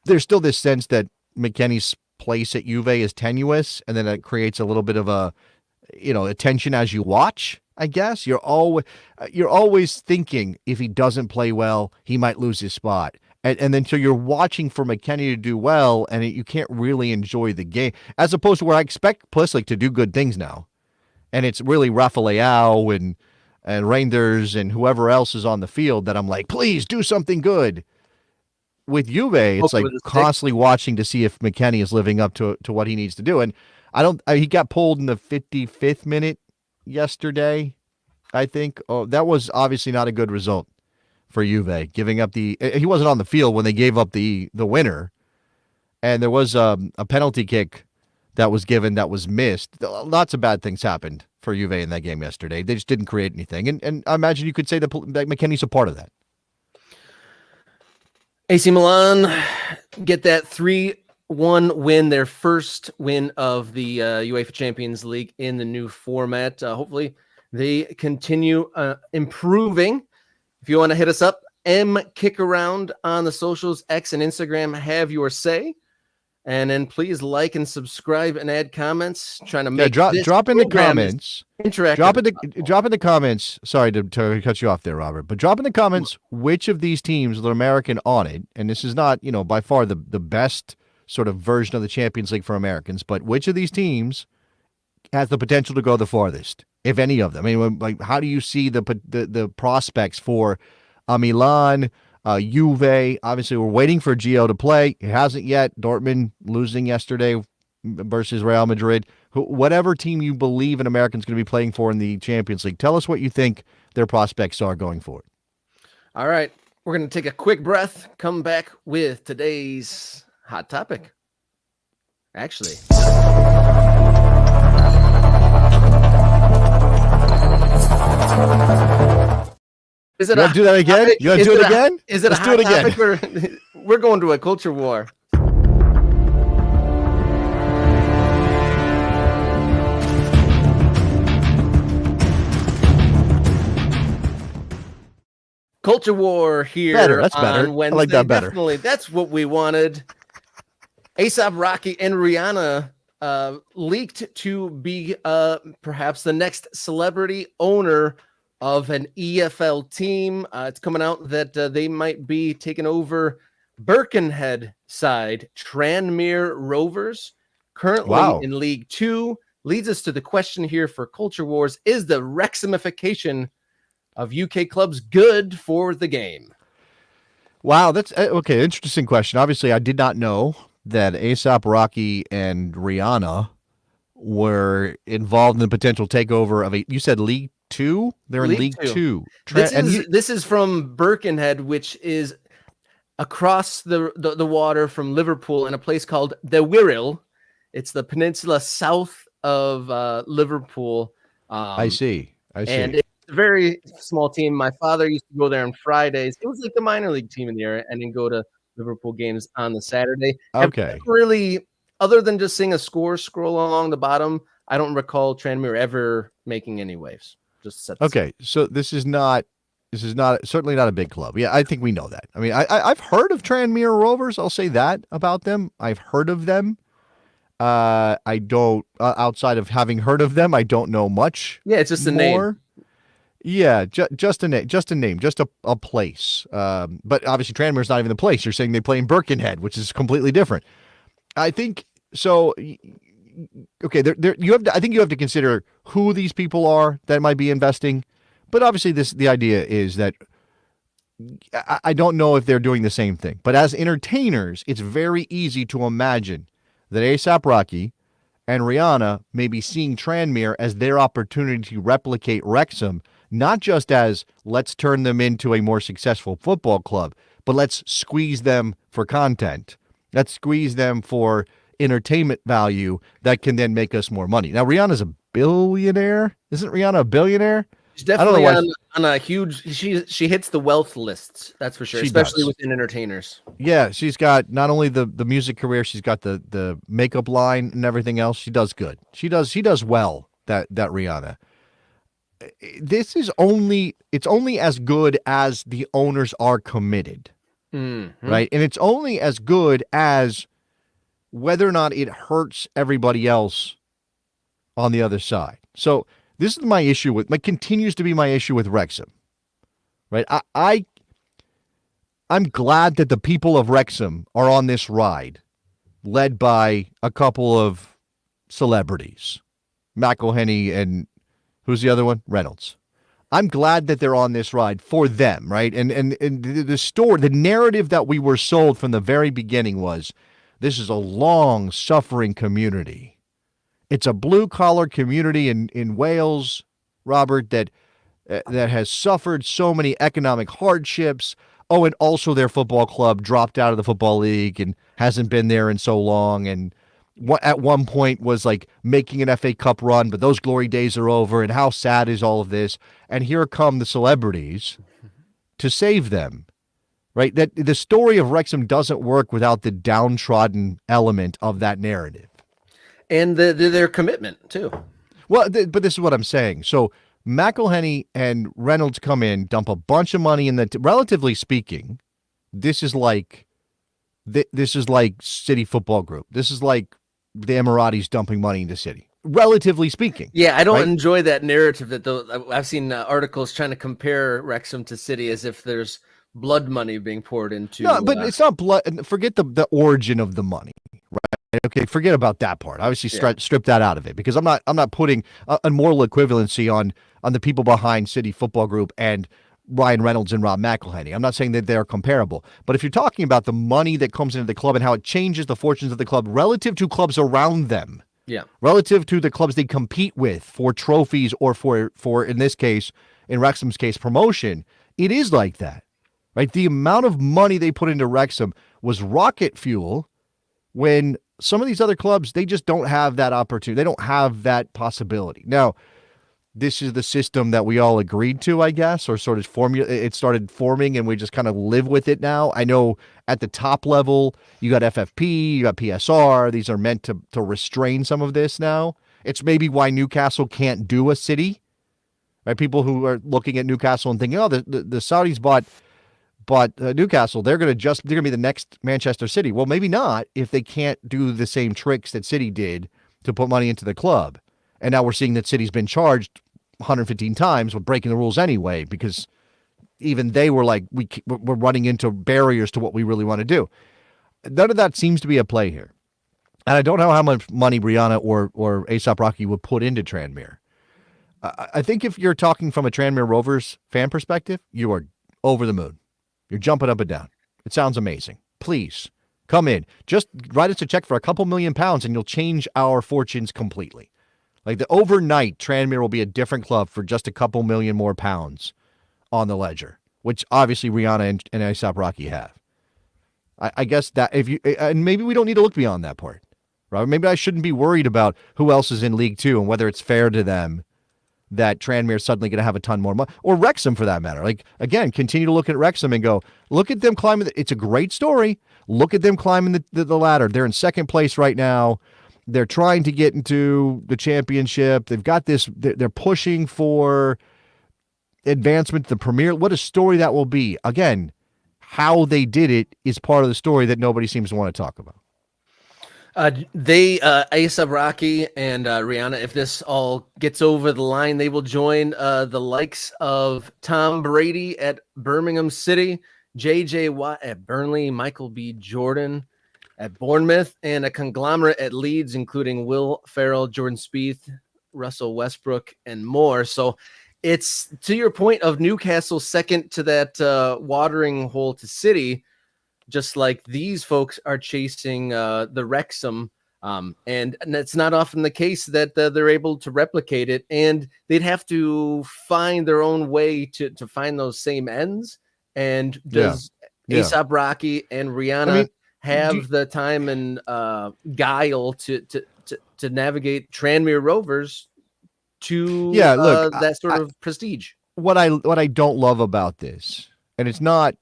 there's still this sense that McKennie's place at Juve is tenuous, and then it creates a little bit of a attention as you watch. I guess you're always thinking if he doesn't play well, he might lose his spot. And then so you're watching for McKennie to do well, and you can't really enjoy the game, as opposed to where I expect Pulisic to do good things now. And it's really Rafael and Reinders and whoever else is on the field that I'm like, please do something good. With Juve, it's like constantly watching to see if McKennie is living up to what he needs to do. And he got pulled in the 55th minute yesterday, I think. Oh, that was obviously not a good result for Juve, giving up he wasn't on the field when they gave up the winner. And there was a penalty kick that was given that was missed. Lots of bad things happened for Juve in that game yesterday. They just didn't create anything. And I imagine you could say that McKennie's a part of that. AC Milan get that 3-1 win, their first win of the UEFA Champions League in the new format. Hopefully they continue improving. If you want to hit us up, MKickaround on the socials, X and Instagram, have your say. And then please like and subscribe and add comments. Trying to make drop in the comments. Interactive. Drop in the comments. Sorry to cut you off there, Robert. But drop in the comments which of these teams with an American on it, and this is not by far the best sort of version of the Champions League for Americans, but which of these teams has the potential to go the farthest, if any of them? I mean, like, how do you see the prospects for Milan? Juve, obviously, we're waiting for Gio to play. It hasn't yet. Dortmund losing yesterday versus Real Madrid. Whatever team you believe an American's going to be playing for in the Champions League, tell us what you think their prospects are going forward. All right. We're going to take a quick breath, come back with today's hot topic. Actually. You want to do that again? You want to do it again? Is it Let's a hot do it again. Topic? We're going to a culture war. Culture war here. Better. That's better. On Wednesday. I like that better. Definitely. That's what we wanted. A$AP Rocky and Rihanna leaked to be perhaps the next celebrity owner of an EFL team. It's coming out that they might be taking over Birkenhead side Tranmere Rovers, currently in League Two. Leads us to the question here for Culture Wars: is the Wrexhamification of UK clubs good for the game? Wow, that's okay. Interesting question. Obviously, I did not know that A$AP Rocky and Rihanna were involved in the potential takeover of you said League 2. They're in League Two. Two. This is from Birkenhead, which is across the water from Liverpool in a place called the Wirral. It's the peninsula south of Liverpool. I see. And it's a very small team. My father used to go there on Fridays. It was like the minor league team in the area, and then go to Liverpool games on the Saturday. Okay. Really, other than just seeing a score scroll along the bottom, I don't recall Tranmere ever making any waves. Just set okay. So this is not certainly not a big club. Yeah, I think we know that. I mean, I've heard of Tranmere Rovers. I'll say that about them. I've heard of them. I don't outside of having heard of them, I don't know much. Yeah, it's just a name. Yeah, just a name, just a place. But obviously, Tranmere is not even the place. You're saying they play in Birkenhead, which is completely different. I think so. Okay, you have to, I think you have to consider who these people are that might be investing. But obviously, the idea is that I don't know if they're doing the same thing. But as entertainers, it's very easy to imagine that A$AP Rocky and Rihanna may be seeing Tranmere as their opportunity to replicate Wrexham, not just as let's turn them into a more successful football club, but let's squeeze them for content. Let's squeeze them for entertainment value that can then make us more money. Now, Rihanna's a billionaire. Isn't Rihanna a billionaire? She's definitely on a huge. She hits the wealth lists. That's for sure, especially within entertainers. Yeah, she's got not only the music career, she's got the makeup line and everything else. She does good. She does well. That Rihanna. It's only as good as the owners are committed, right? And it's only as good as whether or not it hurts everybody else on the other side. So. This is my issue continues to be my issue with Wrexham, right? I'm glad that the people of Wrexham are on this ride, led by a couple of celebrities, McElhenney and who's the other one? Reynolds. I'm glad that they're on this ride for them, right? And the story, the narrative that we were sold from the very beginning was, this is a long-suffering community. It's a blue-collar community in Wales, Robert, that has suffered so many economic hardships. Oh, and also their football club dropped out of the Football League and hasn't been there in so long. And at one point was like making an FA Cup run, but those glory days are over. And how sad is all of this? And here come the celebrities to save them, right? That the story of Wrexham doesn't work without the downtrodden element of that narrative. And their commitment, too. Well, but this is what I'm saying. So McElhenney and Reynolds come in, dump a bunch of money in relatively speaking, this is like City Football Group. This is like the Emiratis dumping money into City, relatively speaking. Yeah, I don't enjoy that narrative. I've seen articles trying to compare Wrexham to City as if there's blood money being poured into. No, but it's not blood. Forget the origin of the money. Okay, forget about that part. Obviously, strip that out of it, because I'm not putting a moral equivalency on the people behind City Football Group and Ryan Reynolds and Rob McElhenney. I'm not saying that they're comparable, but if you're talking about the money that comes into the club and how it changes the fortunes of the club relative to clubs around them, relative to the clubs they compete with for trophies or for in this case, in Wrexham's case, promotion, it is like that, right? The amount of money they put into Wrexham was rocket fuel when some of these other clubs, they just don't have that opportunity. They don't have that possibility. Now, this is the system that we all agreed to, I guess, or sort of it started forming and we just kind of live with it now. I know at the top level, you got FFP, you got PSR. These are meant to restrain some of this now. It's maybe why Newcastle can't do a City, right? People who are looking at Newcastle and thinking, oh, the Saudis bought Newcastle, they're going to be the next Manchester City. Well, maybe not if they can't do the same tricks that City did to put money into the club. And now we're seeing that City's been charged 115 times with breaking the rules anyway, because even they were like, we're running into barriers to what we really want to do. None of that seems to be a play here. And I don't know how much money Brianna or A$AP Rocky would put into Tranmere. I think if you're talking from a Tranmere Rovers fan perspective, you are over the moon. You're jumping up and down. It sounds amazing. Please come in. Just write us a check for a couple £1 million and you'll change our fortunes completely. Like the overnight, Tranmere will be a different club for just a couple million more pounds on the ledger, which obviously Rihanna and ASAP Rocky have. I guess that if you, and maybe we don't need to look beyond that part, right? Maybe I shouldn't be worried about who else is in League Two and whether it's fair to them that Tranmere is suddenly going to have a ton more money, or Wrexham for that matter. Like, again, continue to look at Wrexham and go, look at them climbing. It's a great story. Look at them climbing the ladder. They're in second place right now. They're trying to get into the championship. They've got this, they're pushing for advancement to the Premier. What a story that will be. Again, how they did it is part of the story that nobody seems to want to talk about. A$AP Rocky and Rihanna, if this all gets over the line, they will join the likes of Tom Brady at Birmingham City, J.J. Watt at Burnley, Michael B. Jordan at Bournemouth, and a conglomerate at Leeds, including Will Ferrell, Jordan Spieth, Russell Westbrook, and more. So it's to your point of Newcastle second to that watering hole to City, just like these folks are chasing the Wrexham. And it's not often the case that they're able to replicate it, and they'd have to find their own way to find those same ends. And does A$AP Rocky and Rihanna have the time and guile to navigate Tranmere Rovers to that sort of prestige? What I don't love about this, and it's not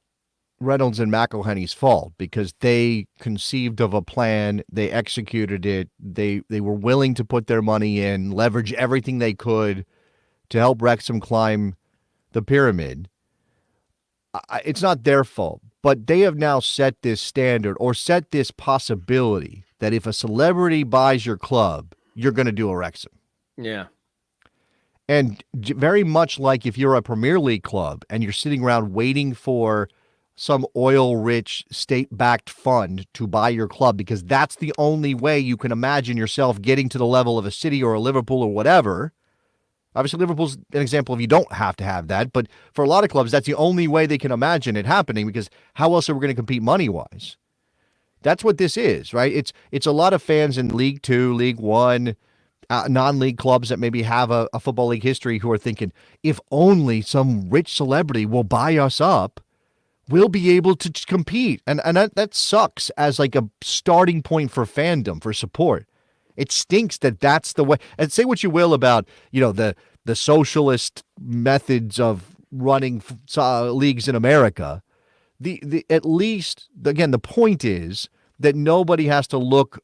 Reynolds and McElhenney's fault, because they conceived of a plan, they executed it, they were willing to put their money in, leverage everything they could to help Wrexham climb the pyramid. It's not their fault, but they have now set this standard, or set this possibility, that if a celebrity buys your club, you're going to do a Wrexham. Yeah. And very much like if you're a Premier League club and you're sitting around waiting for some oil-rich, state-backed fund to buy your club, because that's the only way you can imagine yourself getting to the level of a City or a Liverpool or whatever. Obviously, Liverpool's an example of you don't have to have that, but for a lot of clubs, that's the only way they can imagine it happening, because how else are we going to compete money-wise? That's what this is, right? It's a lot of fans in League Two, League One, non-league clubs that maybe have a football league history who are thinking, if only some rich celebrity will buy us up, we'll be able to compete. And that sucks as like a starting point for fandom, for support. It stinks that that's the way. And say what you will about, the socialist methods of running leagues in America. At least, again, the point is that nobody has to look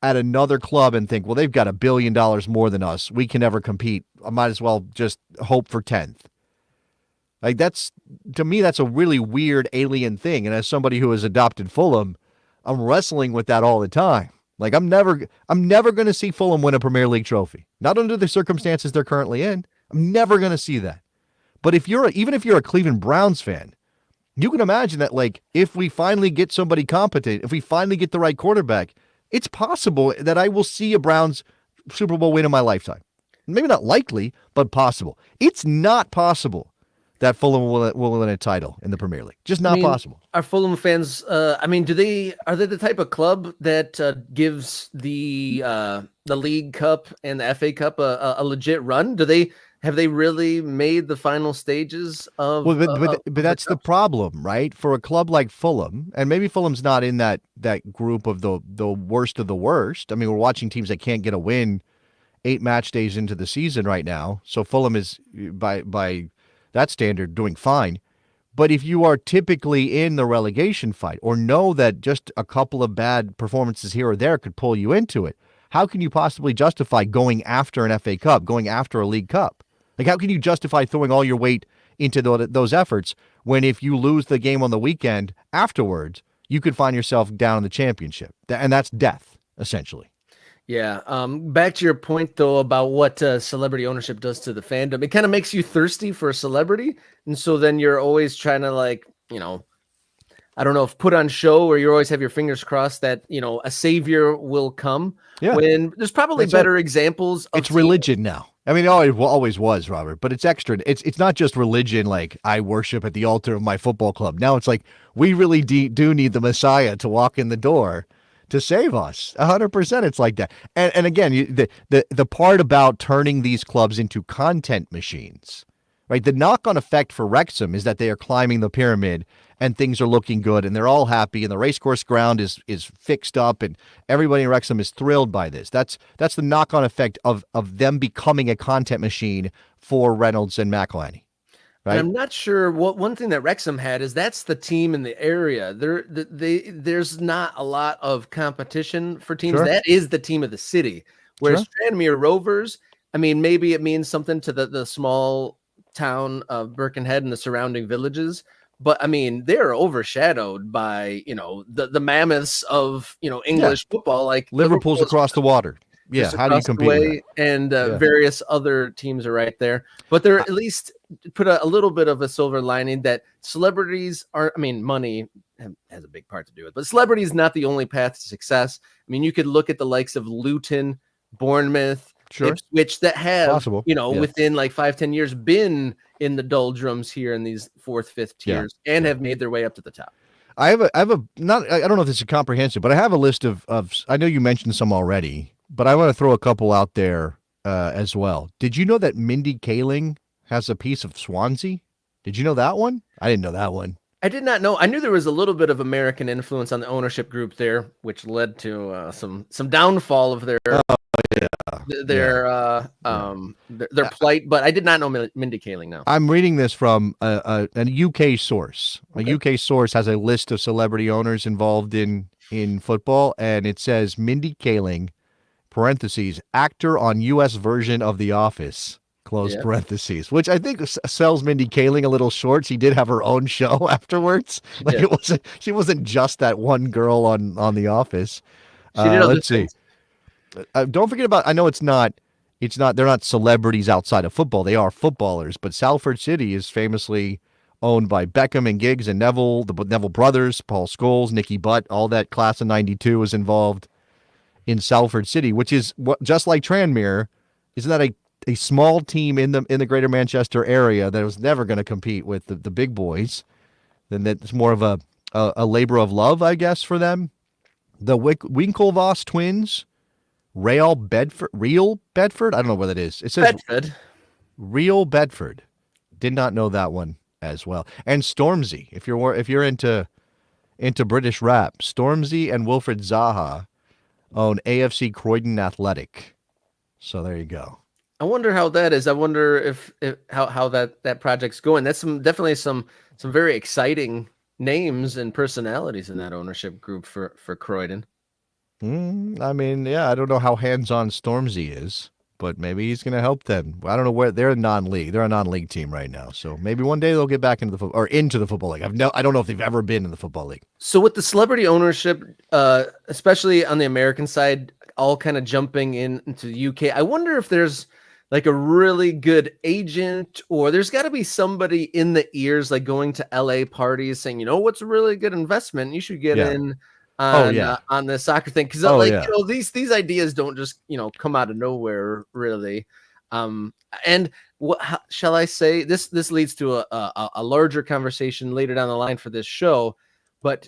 at another club and think, well, they've got $1 billion more than us. We can never compete. I might as well just hope for 10th. Like, to me, that's a really weird alien thing. And as somebody who has adopted Fulham, I'm wrestling with that all the time. Like, I'm never going to see Fulham win a Premier League trophy. Not under the circumstances they're currently in. I'm never going to see that. But even if you're a Cleveland Browns fan, you can imagine that, like, if we finally get somebody competent, if we finally get the right quarterback, it's possible that I will see a Browns Super Bowl win in my lifetime. Maybe not likely, but possible. It's not possible that Fulham will win a title in the Premier League. Just not possible. Are Fulham fans, are they the type of club that gives the League Cup and the FA Cup a legit run? Have they really made the final stages of? Well, but that's the problem, right? For a club like Fulham, and maybe Fulham's not in that group of the worst of the worst. I mean, we're watching teams that can't get a win 8 match days into the season right now. So Fulham is by that standard doing fine. But if you are typically in the relegation fight, or know that just a couple of bad performances here or there could pull you into it, how can you possibly justify going after an FA Cup, going after a League Cup? Like, how can you justify throwing all your weight into those efforts when, if you lose the game on the weekend afterwards, you could find yourself down in the championship? And that's death, essentially. Yeah. Back to your point, though, about what celebrity ownership does to the fandom. It kind of makes you thirsty for a celebrity. And so then you're always trying to, like, I don't know if put on show, or you always have your fingers crossed that, a savior will come. Yeah. When there's probably better examples of it's religion now. I mean, it always was, Robert, but it's extra. It's not just religion like I worship at the altar of my football club. Now it's like we really do need the Messiah to walk in the door to save us. 100%, it's like that. And again, the part about turning these clubs into content machines, right? The knock-on effect for Wrexham is that they are climbing the pyramid and things are looking good and they're all happy and the racecourse ground is fixed up and everybody in Wrexham is thrilled by this. That's the knock-on effect of them becoming a content machine for Reynolds and McElhenney. Right? And I'm not sure what one thing that Wrexham had is that's the team in the area. There's not a lot of competition for teams. Sure. That is the team of the city. Whereas Sure. Tranmere Rovers, I mean, maybe it means something to the small town of Birkenhead and the surrounding villages. But I mean, they're overshadowed by, the mammoths of, English football, like Liverpool's across the water. Yeah, how do you compete with that? And various other teams are right there. But they're at least put a little bit of a silver lining that celebrities are, I mean, money has a big part to do with it, but celebrity is not the only path to success. I mean, you could look at the likes of Luton, Bournemouth, Ipswich that have, within like 5-10 years been in the doldrums here in these 4th, 5th tiers and have made their way up to the top. I have a not, I don't know if this is comprehensive, but I have a list of I know you mentioned some already, but I want to throw a couple out there as well. Did you know that Mindy Kaling has a piece of Swansea? Did you know that one? I didn't know that one. I did not know. I knew there was a little bit of American influence on the ownership group there, which led to some downfall of their plight. But I did not know Mindy Kaling. Now I'm reading this from a UK source. Okay. A UK source has a list of celebrity owners involved in football, and it says Mindy Kaling, parentheses, actor on U.S. version of The Office. Close parentheses, which I think sells Mindy Kaling a little short. She did have her own show afterwards. Like she wasn't just that one girl on The Office. Let's see. Don't forget about. I know it's not. They're not celebrities outside of football. They are footballers. But Salford City is famously owned by Beckham and Giggs and Neville, the Neville brothers, Paul Scholes, Nicky Butt. All that class of '92 is involved in Salford City, which is just like Tranmere. Isn't that a small team in the greater Manchester area that was never going to compete with the big boys? Then that's more of a labor of love, I guess, for them. The Winklevoss twins, Real Bedford. I don't know what it is. It says Bedford. Real Bedford. Did not know that one as well. And Stormzy, if you're into British rap, Stormzy and Wilfred Zaha own AFC Croydon Athletic. So there you go. I wonder how that is. I wonder if how that project's going. That's definitely some very exciting names and personalities in that ownership group for Croydon. I mean, I don't know how hands-on Stormzy is, but maybe he's going to help them. I don't know where they're a non-league. They're a non-league team right now, so maybe one day they'll get back into the football league. I don't know if they've ever been in the football league. So with the celebrity ownership, especially on the American side, all kind of jumping into the UK, I wonder if there's like a really good agent, or there's got to be somebody in the ears, like going to LA parties saying, what's a really good investment? You should get in on the soccer thing. Cause these ideas don't just, come out of nowhere really. And how shall I say, this leads to a larger conversation later down the line for this show, but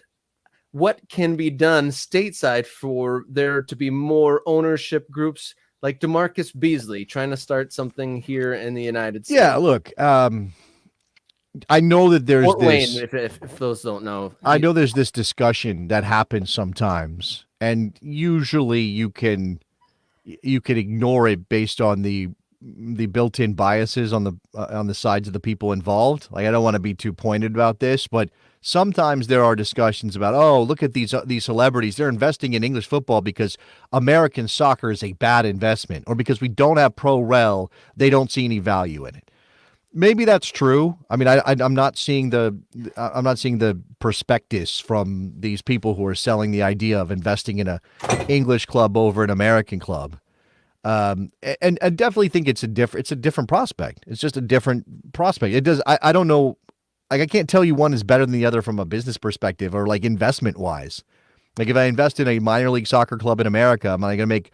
what can be done stateside for there to be more ownership groups like DeMarcus Beasley trying to start something here in the United States? Yeah, look, I know that there's Fort Wayne, if those don't know. I know there's this discussion that happens sometimes, and usually you can ignore it based on the built-in biases on the sides of the people involved. Like, I don't want to be too pointed about this, but sometimes there are discussions about, look at these celebrities. They're investing in English football because American soccer is a bad investment, or because we don't have pro rel, they don't see any value in it. Maybe that's true. I mean, I'm not seeing the prospectus from these people who are selling the idea of investing in an English club over an American club. And I definitely think it's a different prospect. It's just a different prospect. It does. I don't know. Like, I can't tell you one is better than the other from a business perspective or like investment wise. Like, if I invest in a minor league soccer club in America, am I going to make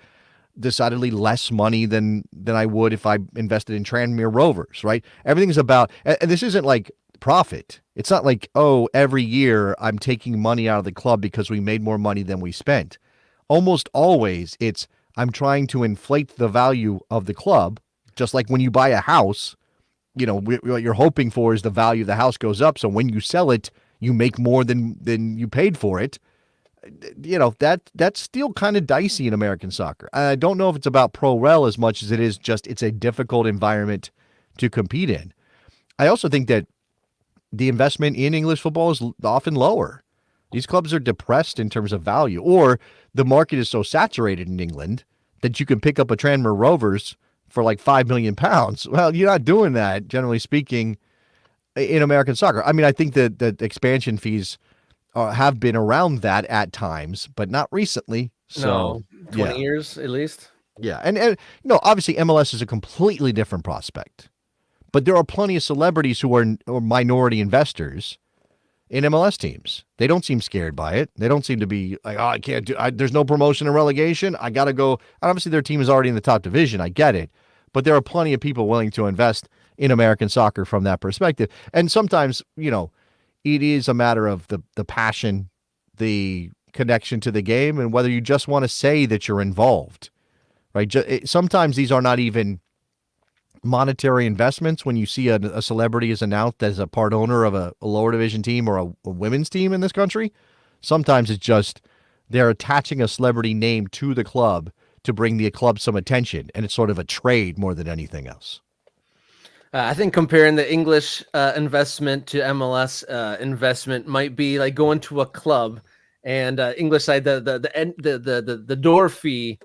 decidedly less money than I would if I invested in Tranmere Rovers, right? Everything's about, and this isn't like profit. It's not like, every year I'm taking money out of the club because we made more money than we spent. almost always it's I'm trying to inflate the value of the club, just like when you buy a house, what you're hoping for is the value of the house goes up. So when you sell it, you make more than you paid for it. That's still kind of dicey in American soccer. I don't know if it's about pro rel as much as it is just it's a difficult environment to compete in. I also think that the investment in English football is often lower. These clubs are depressed in terms of value, or the market is so saturated in England that you can pick up a Tranmere Rovers for like £5 million. Well, you're not doing that, generally speaking, in American soccer. I mean, I think that the expansion fees have been around that at times, but not recently. So, 20 years at least. Yeah. And obviously MLS is a completely different prospect, but there are plenty of celebrities who are minority investors in MLS teams. They don't seem scared by it. They don't seem to be like, I can't do, there's no promotion and relegation. I got to go. And obviously their team is already in the top division. I get it. But there are plenty of people willing to invest in American soccer from that perspective. And sometimes, it is a matter of the passion, the connection to the game, and whether you just want to say that you're involved, right? Sometimes these are not even monetary investments. When you see a celebrity is announced as a part owner of a lower division team or a women's team in this country, sometimes it's just they're attaching a celebrity name to the club to bring the club some attention, and it's sort of a trade more than anything else. I think comparing the English investment to MLS investment might be like going to a club, and English side the door fee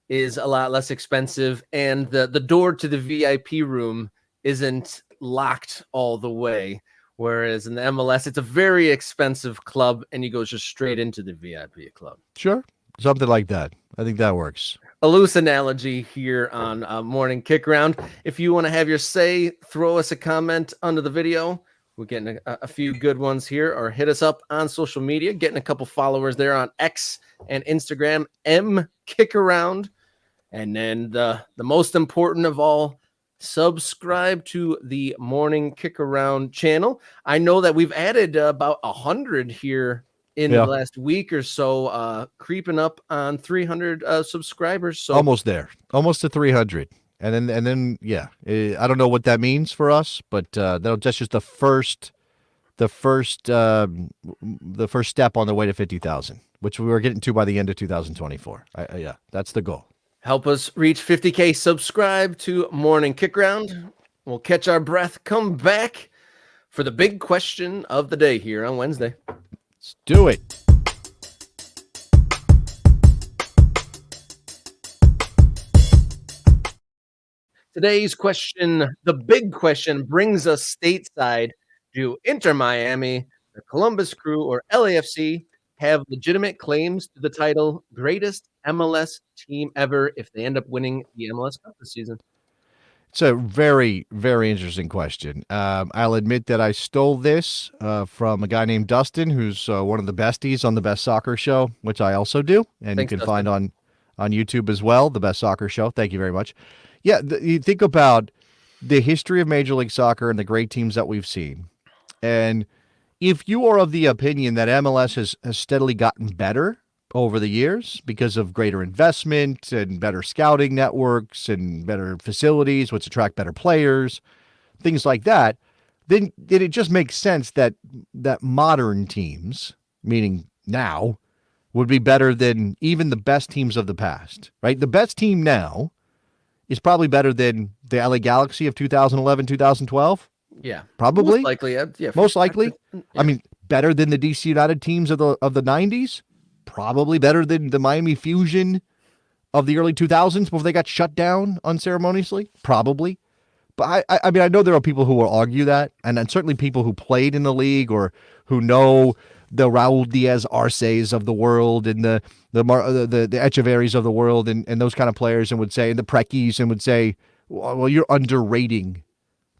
is a lot less expensive, and the door to the VIP room isn't locked all the way. Whereas in the MLS, it's a very expensive club, and you go just straight into the VIP club. Sure, something like that. I think that works. A loose analogy here on Morning Kick Around. If you want to have your say, throw us a comment under the video. We're getting a few good ones here, or hit us up on social media. Getting a couple followers there on X and Instagram, MKickaround. And then the most important of all, subscribe to the Morning Kick Around channel. I know that we've added about 100 here in the last week or so, creeping up on 300 subscribers. So almost there, almost to 300. And then, I don't know what that means for us, but that's just the first step on the way to 50,000, which we were getting to by the end of 2024. That's the goal. Help us reach 50K. Subscribe to Morning Kick Around. We'll catch our breath, come back for the big question of the day here on Wednesday. Let's do it. Today's question, the big question, brings us stateside. Do Inter Miami, the Columbus Crew, or LAFC have legitimate claims to the title greatest MLS team ever if they end up winning the MLS Cup this season? It's a very, very interesting question. I'll admit that I stole this from a guy named Dustin, who's one of the besties on the Best Soccer Show, which I also do. And Thanks, you can Dustin. find on YouTube as well, the Best Soccer Show. Thank you very much. Yeah, you think about the history of Major League Soccer and the great teams that we've seen. And if you are of the opinion that MLS has steadily gotten better over the years because of greater investment and better scouting networks and better facilities, which attract better players, things like that, then it just makes sense that modern teams, meaning now, would be better than even the best teams of the past, right? The best team now is probably better than the LA Galaxy of 2011, 2012. Yeah, probably. Most likely, yeah. Most likely. Yeah. I mean, better than the DC United teams of the 90s. Probably better than the Miami Fusion of the early 2000s before they got shut down unceremoniously. Probably. But I mean, I know there are people who will argue that, and certainly people who played in the league or who know the Raul Diaz Arces of the world and the Echeverries of the world and those kind of players, and would say, and the Prekis, and would say, well, you're underrating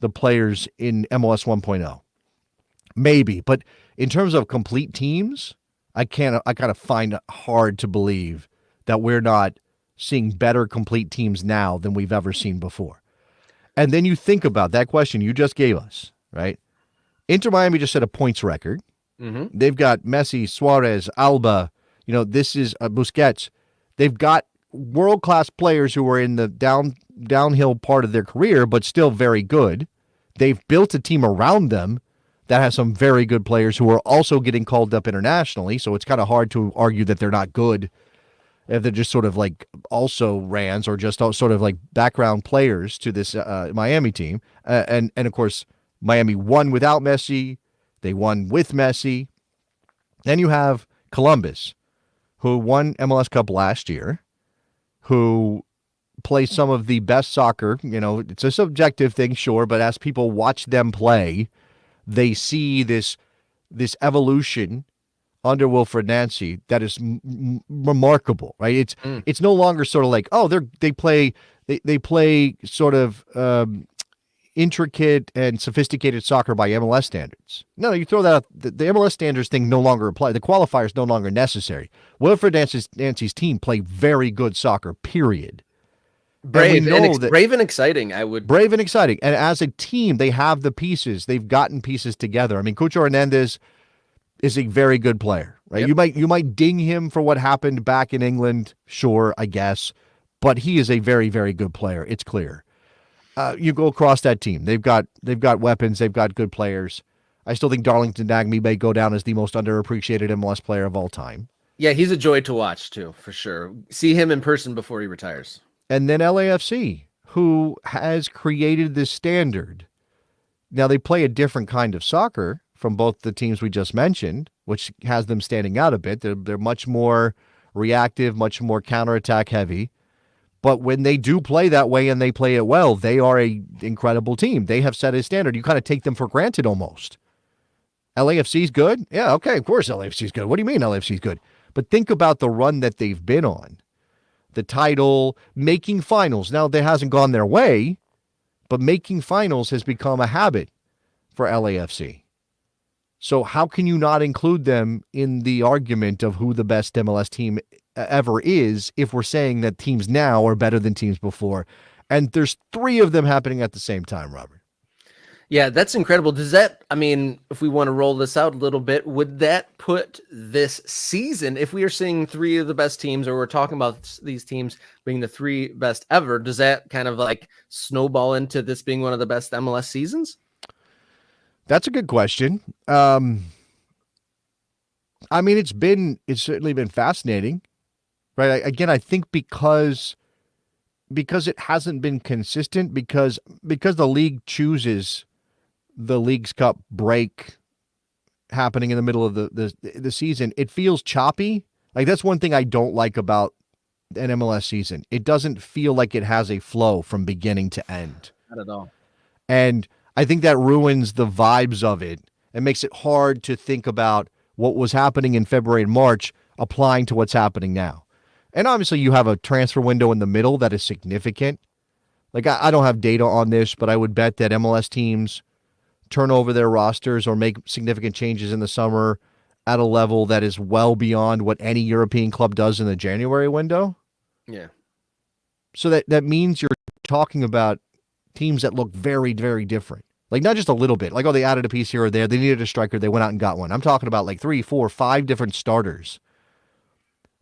the players in MLS 1.0. Maybe, but in terms of complete teams, I kind of find it hard to believe that we're not seeing better complete teams now than we've ever seen before. And then you think about that question you just gave us, right? Inter Miami just set a points record. Mm-hmm. They've got Messi, Suarez, Alba. This is Busquets. They've got world-class players who are in the downhill part of their career, but still very good. They've built a team around them that has some very good players who are also getting called up internationally, so it's kind of hard to argue that they're not good if they're just sort of like also rans or just sort of like background players to this Miami team. And of course, Miami won without Messi. They won with Messi. Then you have Columbus, who won MLS Cup last year, who plays some of the best soccer. You know, it's a subjective thing, sure, but as people watch them play, they see this evolution under Wilfred Nancy that is remarkable, right? It's no longer sort of like, oh, they play sort of intricate and sophisticated soccer by MLS standards. No, you throw that out. The MLS standards thing no longer apply. The qualifiers no longer necessary. Wilfred Nancy's team play very good soccer, period. Brave and exciting, I would. Brave and exciting. And as a team, they have the pieces. They've gotten pieces together. I mean, Cucho Hernandez is a very good player, right? Yep. You might ding him for what happened back in England, sure, I guess, but he is a very, very good player. It's clear. You go across that team. They've got weapons. They've got good players. I still think Darlington Nagbe may go down as the most underappreciated MLS player of all time. Yeah, he's a joy to watch too, for sure. See him in person before he retires. And then LAFC, who has created this standard. Now, they play a different kind of soccer from both the teams we just mentioned, which has them standing out a bit. They're much more reactive, much more counterattack heavy. But when they do play that way and they play it well, they are an incredible team. They have set a standard. You kind of take them for granted almost. LAFC's good? Yeah, okay, of course LAFC's good. What do you mean LAFC's good? But think about the run that they've been on. The title, making finals. Now, that hasn't gone their way, but making finals has become a habit for LAFC. So how can you not include them in the argument of who the best MLS team ever is if we're saying that teams now are better than teams before? And there's 3 of them happening at the same time, Robert. Yeah, that's incredible. Does that, I mean, if we want to roll this out a little bit, would that put this season, if we are seeing 3 of the best teams, or we're talking about these teams being the 3 best ever, does that kind of like snowball into this being one of the best MLS seasons? That's a good question. I mean, it's certainly been fascinating, right? Again, I think because it hasn't been consistent, because the league chooses the League's Cup break happening in the middle of the season, it feels choppy. Like, that's one thing I don't like about an MLS season. It doesn't feel like it has a flow from beginning to end. Not at all. And I think that ruins the vibes of it and makes it hard to think about what was happening in February and March applying to what's happening now. And obviously you have a transfer window in the middle that is significant. Like, I don't have data on this, but I would bet that MLS teams turn over their rosters or make significant changes in the summer at a level that is well beyond what any European club does in the January window. Yeah. So that means you're talking about teams that look very, very different. Like, not just a little bit. Like, oh, they added a piece here or there. They needed a striker. They went out and got one. I'm talking about like 3, 4, 5 different starters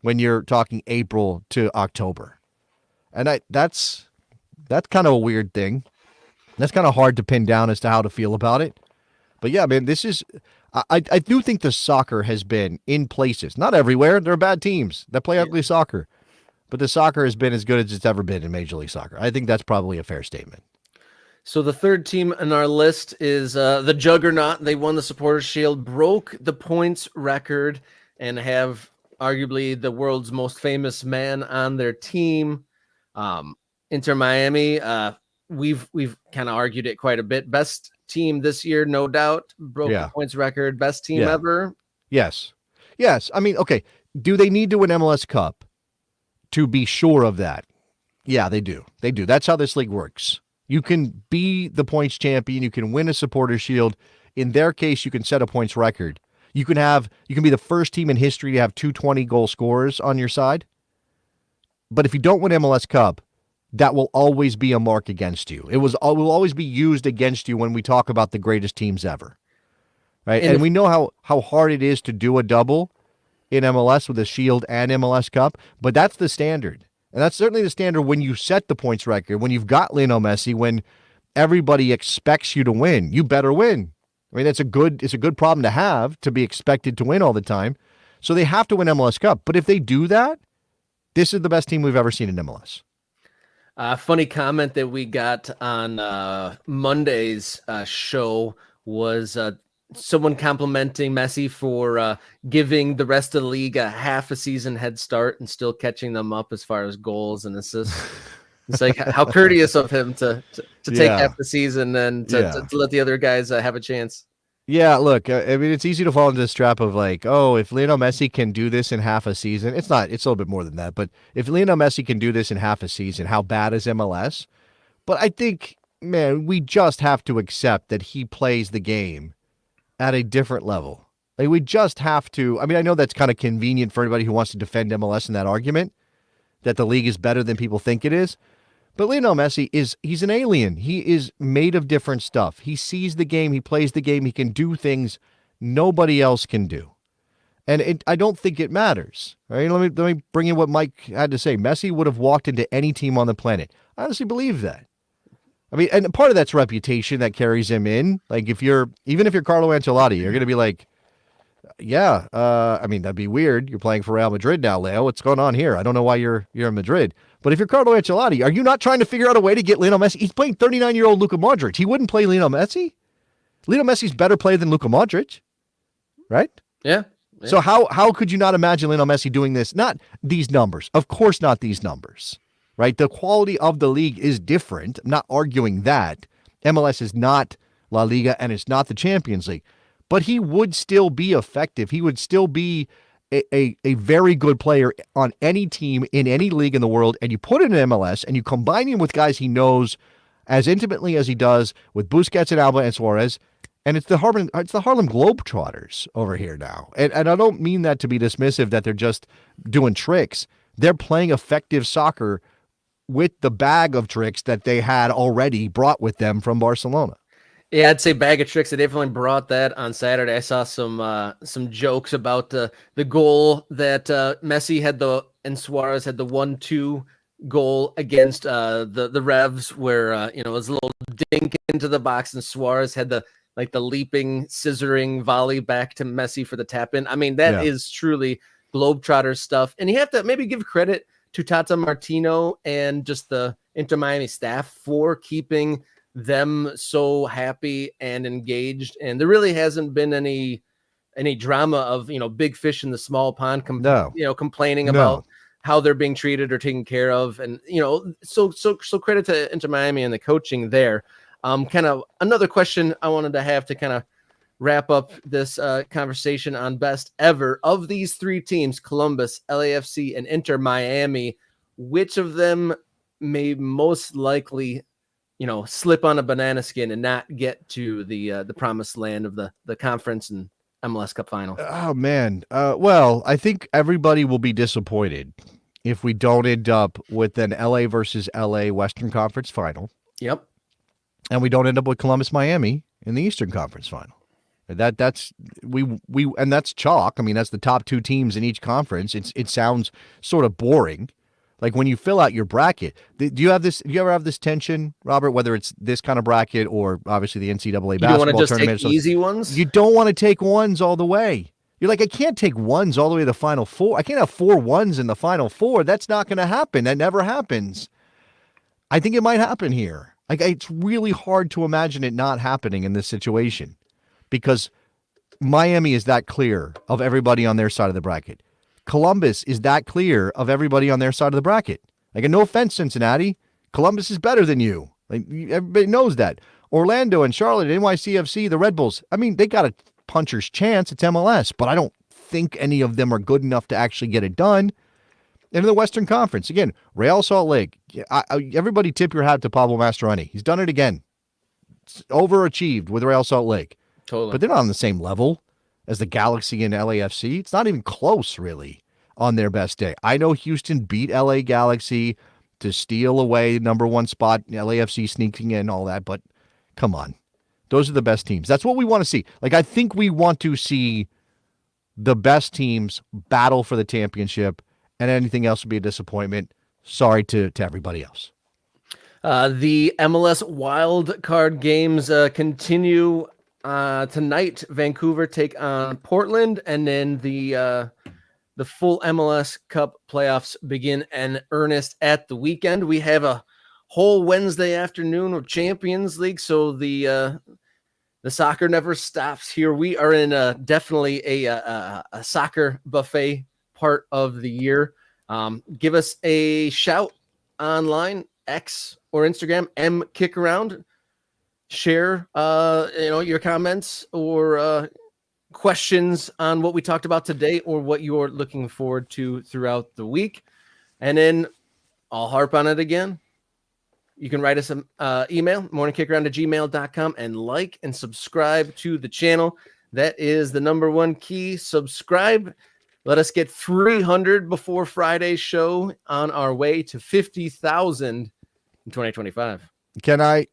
when you're talking April to October. And that's kind of a weird thing. That's kind of hard to pin down as to how to feel about it. But yeah, man, this is, I do think the soccer has been in places, not everywhere. There are bad teams that play ugly soccer, but the soccer has been as good as it's ever been in Major League Soccer. I think that's probably a fair statement. So the third team on our list is the Juggernaut. They won the Supporters' Shield, broke the points record, and have arguably the world's most famous man on their team. Inter Miami, we've kind of argued it quite a bit. Best team this year, no doubt. Broke the points record. Best team ever. Yes. I mean, okay. Do they need to win MLS Cup to be sure of that? Yeah, they do. That's how this league works. You can be the points champion. You can win a Supporters' Shield. In their case, you can set a points record. You can be the first team in history to have 220 goal scorers on your side. But if you don't win MLS Cup, that will always be a mark against you. It will always be used against you when we talk about the greatest teams ever. Right? And we know how hard it is to do a double in MLS with the Shield and MLS Cup, but that's the standard. And that's certainly the standard when you set the points record, when you've got Lionel Messi, when everybody expects you to win. You better win. I mean, it's a good problem to have, to be expected to win all the time. So they have to win MLS Cup. But if they do that, this is the best team we've ever seen in MLS. Funny comment that we got on Monday's show was someone complimenting Messi for giving the rest of the league a half a season head start and still catching them up as far as goals and assists. It's like how courteous of him to take half the season and to let the other guys have a chance. Yeah, look, I mean, it's easy to fall into this trap of like, oh, if Lionel Messi can do this in half a season, it's not, it's a little bit more than that, but if Lionel Messi can do this in half a season, how bad is MLS? But I think, man, we just have to accept that he plays the game at a different level. Like, we just have to, I mean, I know that's kind of convenient for anybody who wants to defend MLS in that argument, that the league is better than people think it is. But Lionel Messi he's an alien. He is made of different stuff. He sees the game. He plays the game. He can do things nobody else can do. And I don't think it matters. Right? Let me bring in what Mike had to say. Messi would have walked into any team on the planet. I honestly believe that. I mean, and part of that's reputation that carries him in. Like, even if you're Carlo Ancelotti, you're going to be like, yeah, I mean, that'd be weird. You're playing for Real Madrid now, Leo. What's going on here? I don't know why you're in Madrid. But if you're Carlo Ancelotti, are you not trying to figure out a way to get Lionel Messi? He's playing 39-year-old Luka Modric. He wouldn't play Lionel Messi? Lionel Messi's better player than Luka Modric, right? Yeah. So how could you not imagine Lionel Messi doing this? Not these numbers. Of course not these numbers, right? The quality of the league is different. I'm not arguing that. MLS is not La Liga and it's not the Champions League. But he would still be effective. He would still be a very good player on any team in any league in the world. And you put it in MLS and you combine him with guys he knows as intimately as he does with Busquets and Alba and Suarez. And it's the Harlem Globetrotters over here now. And I don't mean that to be dismissive that they're just doing tricks. They're playing effective soccer with the bag of tricks that they had already brought with them from Barcelona. Yeah, I'd say bag of tricks. They definitely brought that on Saturday. I saw some jokes about the goal that Messi had and Suarez had the 1-2 goal against the Revs, where it was a little dink into the box, and Suarez had the leaping, scissoring volley back to Messi for the tap in. I mean, that is truly Globetrotter stuff, and you have to maybe give credit to Tata Martino and just the Inter Miami staff for keeping them so happy and engaged. And there really hasn't been any drama of, big fish in the small pond, complaining about how they're being treated or taken care of. And, so credit to Inter Miami and the coaching there. Kind of another question I wanted to have to kind of wrap up this conversation on best ever of these three teams, Columbus, LAFC, and Inter Miami. Which of them may most likely slip on a banana skin and not get to the promised land of the conference and MLS Cup final? Oh, man. Well, I think everybody will be disappointed if we don't end up with an LA versus LA Western Conference final. Yep. And we don't end up with Columbus, Miami in the Eastern Conference final. That's chalk. I mean, that's the top two teams in each conference. It sounds sort of boring. Like when you fill out your bracket, do you ever have this tension, Robert, whether it's this kind of bracket or obviously the NCAA basketball tournament? Take easy ones? You don't want to take ones all the way. You're like, I can't take ones all the way to the Final Four. I can't have 4 ones in the Final Four. That's not going to happen. That never happens. I think it might happen here. Like, it's really hard to imagine it not happening in this situation because Miami is that clear of everybody on their side of the bracket. Columbus is that clear of everybody on their side of the bracket. Like, and no offense, Cincinnati, Columbus is better than you. Like, everybody knows that. Orlando and Charlotte, NYCFC, the Red Bulls, I mean, they got a puncher's chance. It's MLS, but I don't think any of them are good enough to actually get it done. And in the Western Conference, again, Real Salt Lake, everybody tip your hat to Pablo Mastroeni. He's done it again. It's overachieved with Real Salt Lake. Totally. But they're not on the same level as the Galaxy and LAFC. It's not even close, really, on their best day. I know Houston beat LA Galaxy to steal away number 1 spot, LAFC sneaking in, all that, but come on. Those are the best teams. That's what we want to see. Like, I think we want to see the best teams battle for the championship, and anything else would be a disappointment. Sorry to everybody else. The MLS wild card games continue tonight. Vancouver take on Portland, and then the full MLS Cup playoffs begin in earnest at the weekend. We have a whole Wednesday afternoon of Champions League, so the soccer never stops here. We are in definitely a soccer buffet part of the year. Give us a shout online, X or Instagram, mkickaround. Share your comments or questions on what we talked about today or what you're looking forward to throughout the week. And then I'll harp on it again. You can write us an email, morningkickaround@gmail.com, and like and subscribe to the channel. That is the number one key. Subscribe. Let us get 300 before Friday's show, on our way to 50,000 in 2025. Can I?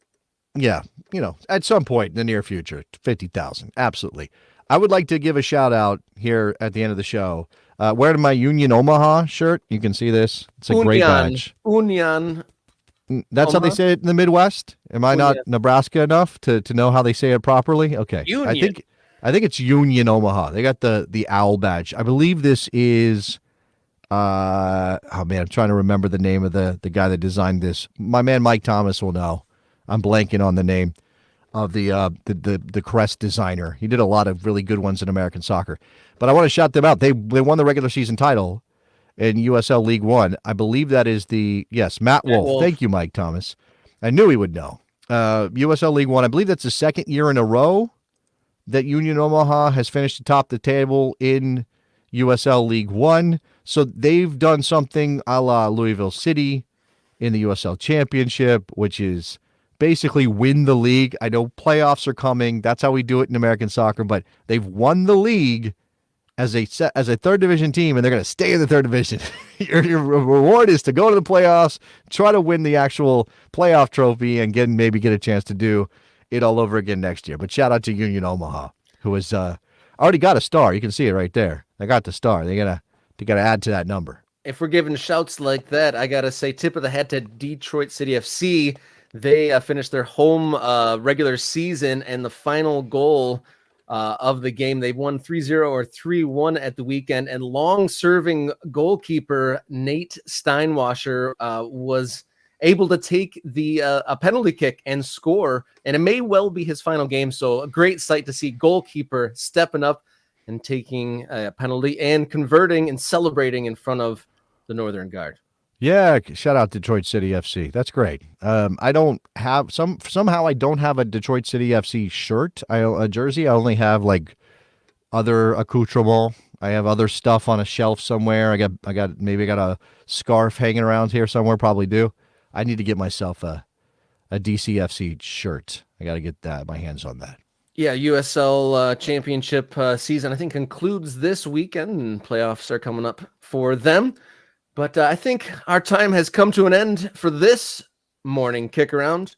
Yeah, at some point in the near future, 50,000. Absolutely. I would like to give a shout out here at the end of the show. Wearing my Union Omaha shirt. You can see this. It's a great badge. Union. That's Omaha? how they say it in the Midwest. Am I not Nebraska enough to know how they say it properly? Okay. Union. I think it's Union Omaha. They got the owl badge. I believe this is I'm trying to remember the name of the guy that designed this. My man Mike Thomas will know. I'm blanking on the name of the crest designer. He did a lot of really good ones in American soccer. But I want to shout them out. They won the regular season title in USL League One. I believe that is Matt Wolf. Thank you, Mike Thomas. I knew he would know. USL League One. I believe that's the second year in a row that Union Omaha has finished atop the table in USL League One. So they've done something a la Louisville City in the USL Championship, which is basically win the league. I know playoffs are coming. That's how we do it in American soccer, but they've won the league as a third division team, and they're going to stay in the third division. Your reward is to go to the playoffs, try to win the actual playoff trophy, and maybe get a chance to do it all over again next year. But shout out to Union Omaha, who has already got a star. You can see it right there. They got the star. They gotta add to that number. If we're giving shouts like that, I gotta say tip of the hat to Detroit City FC. They finished their home regular season, and the final goal of the game, they won 3-0 or 3-1 at the weekend, and long-serving goalkeeper Nate Steinwasser was able to take a penalty kick and score, and it may well be his final game. So a great sight to see goalkeeper stepping up and taking a penalty and converting and celebrating in front of the Northern Guard. Yeah, shout out Detroit City FC. That's great. I don't have somehow I don't have a Detroit City FC shirt. A jersey. I only have like other accoutrement. I have other stuff on a shelf somewhere. I got a scarf hanging around here somewhere. Probably do. I need to get myself a DCFC shirt. I got to get my hands on that. Yeah, USL championship season, I think, concludes this weekend, and playoffs are coming up for them. But I think our time has come to an end for this morning kick around.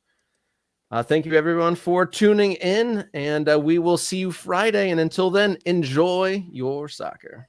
Thank you, everyone, for tuning in, and we will see you Friday. And until then, enjoy your soccer.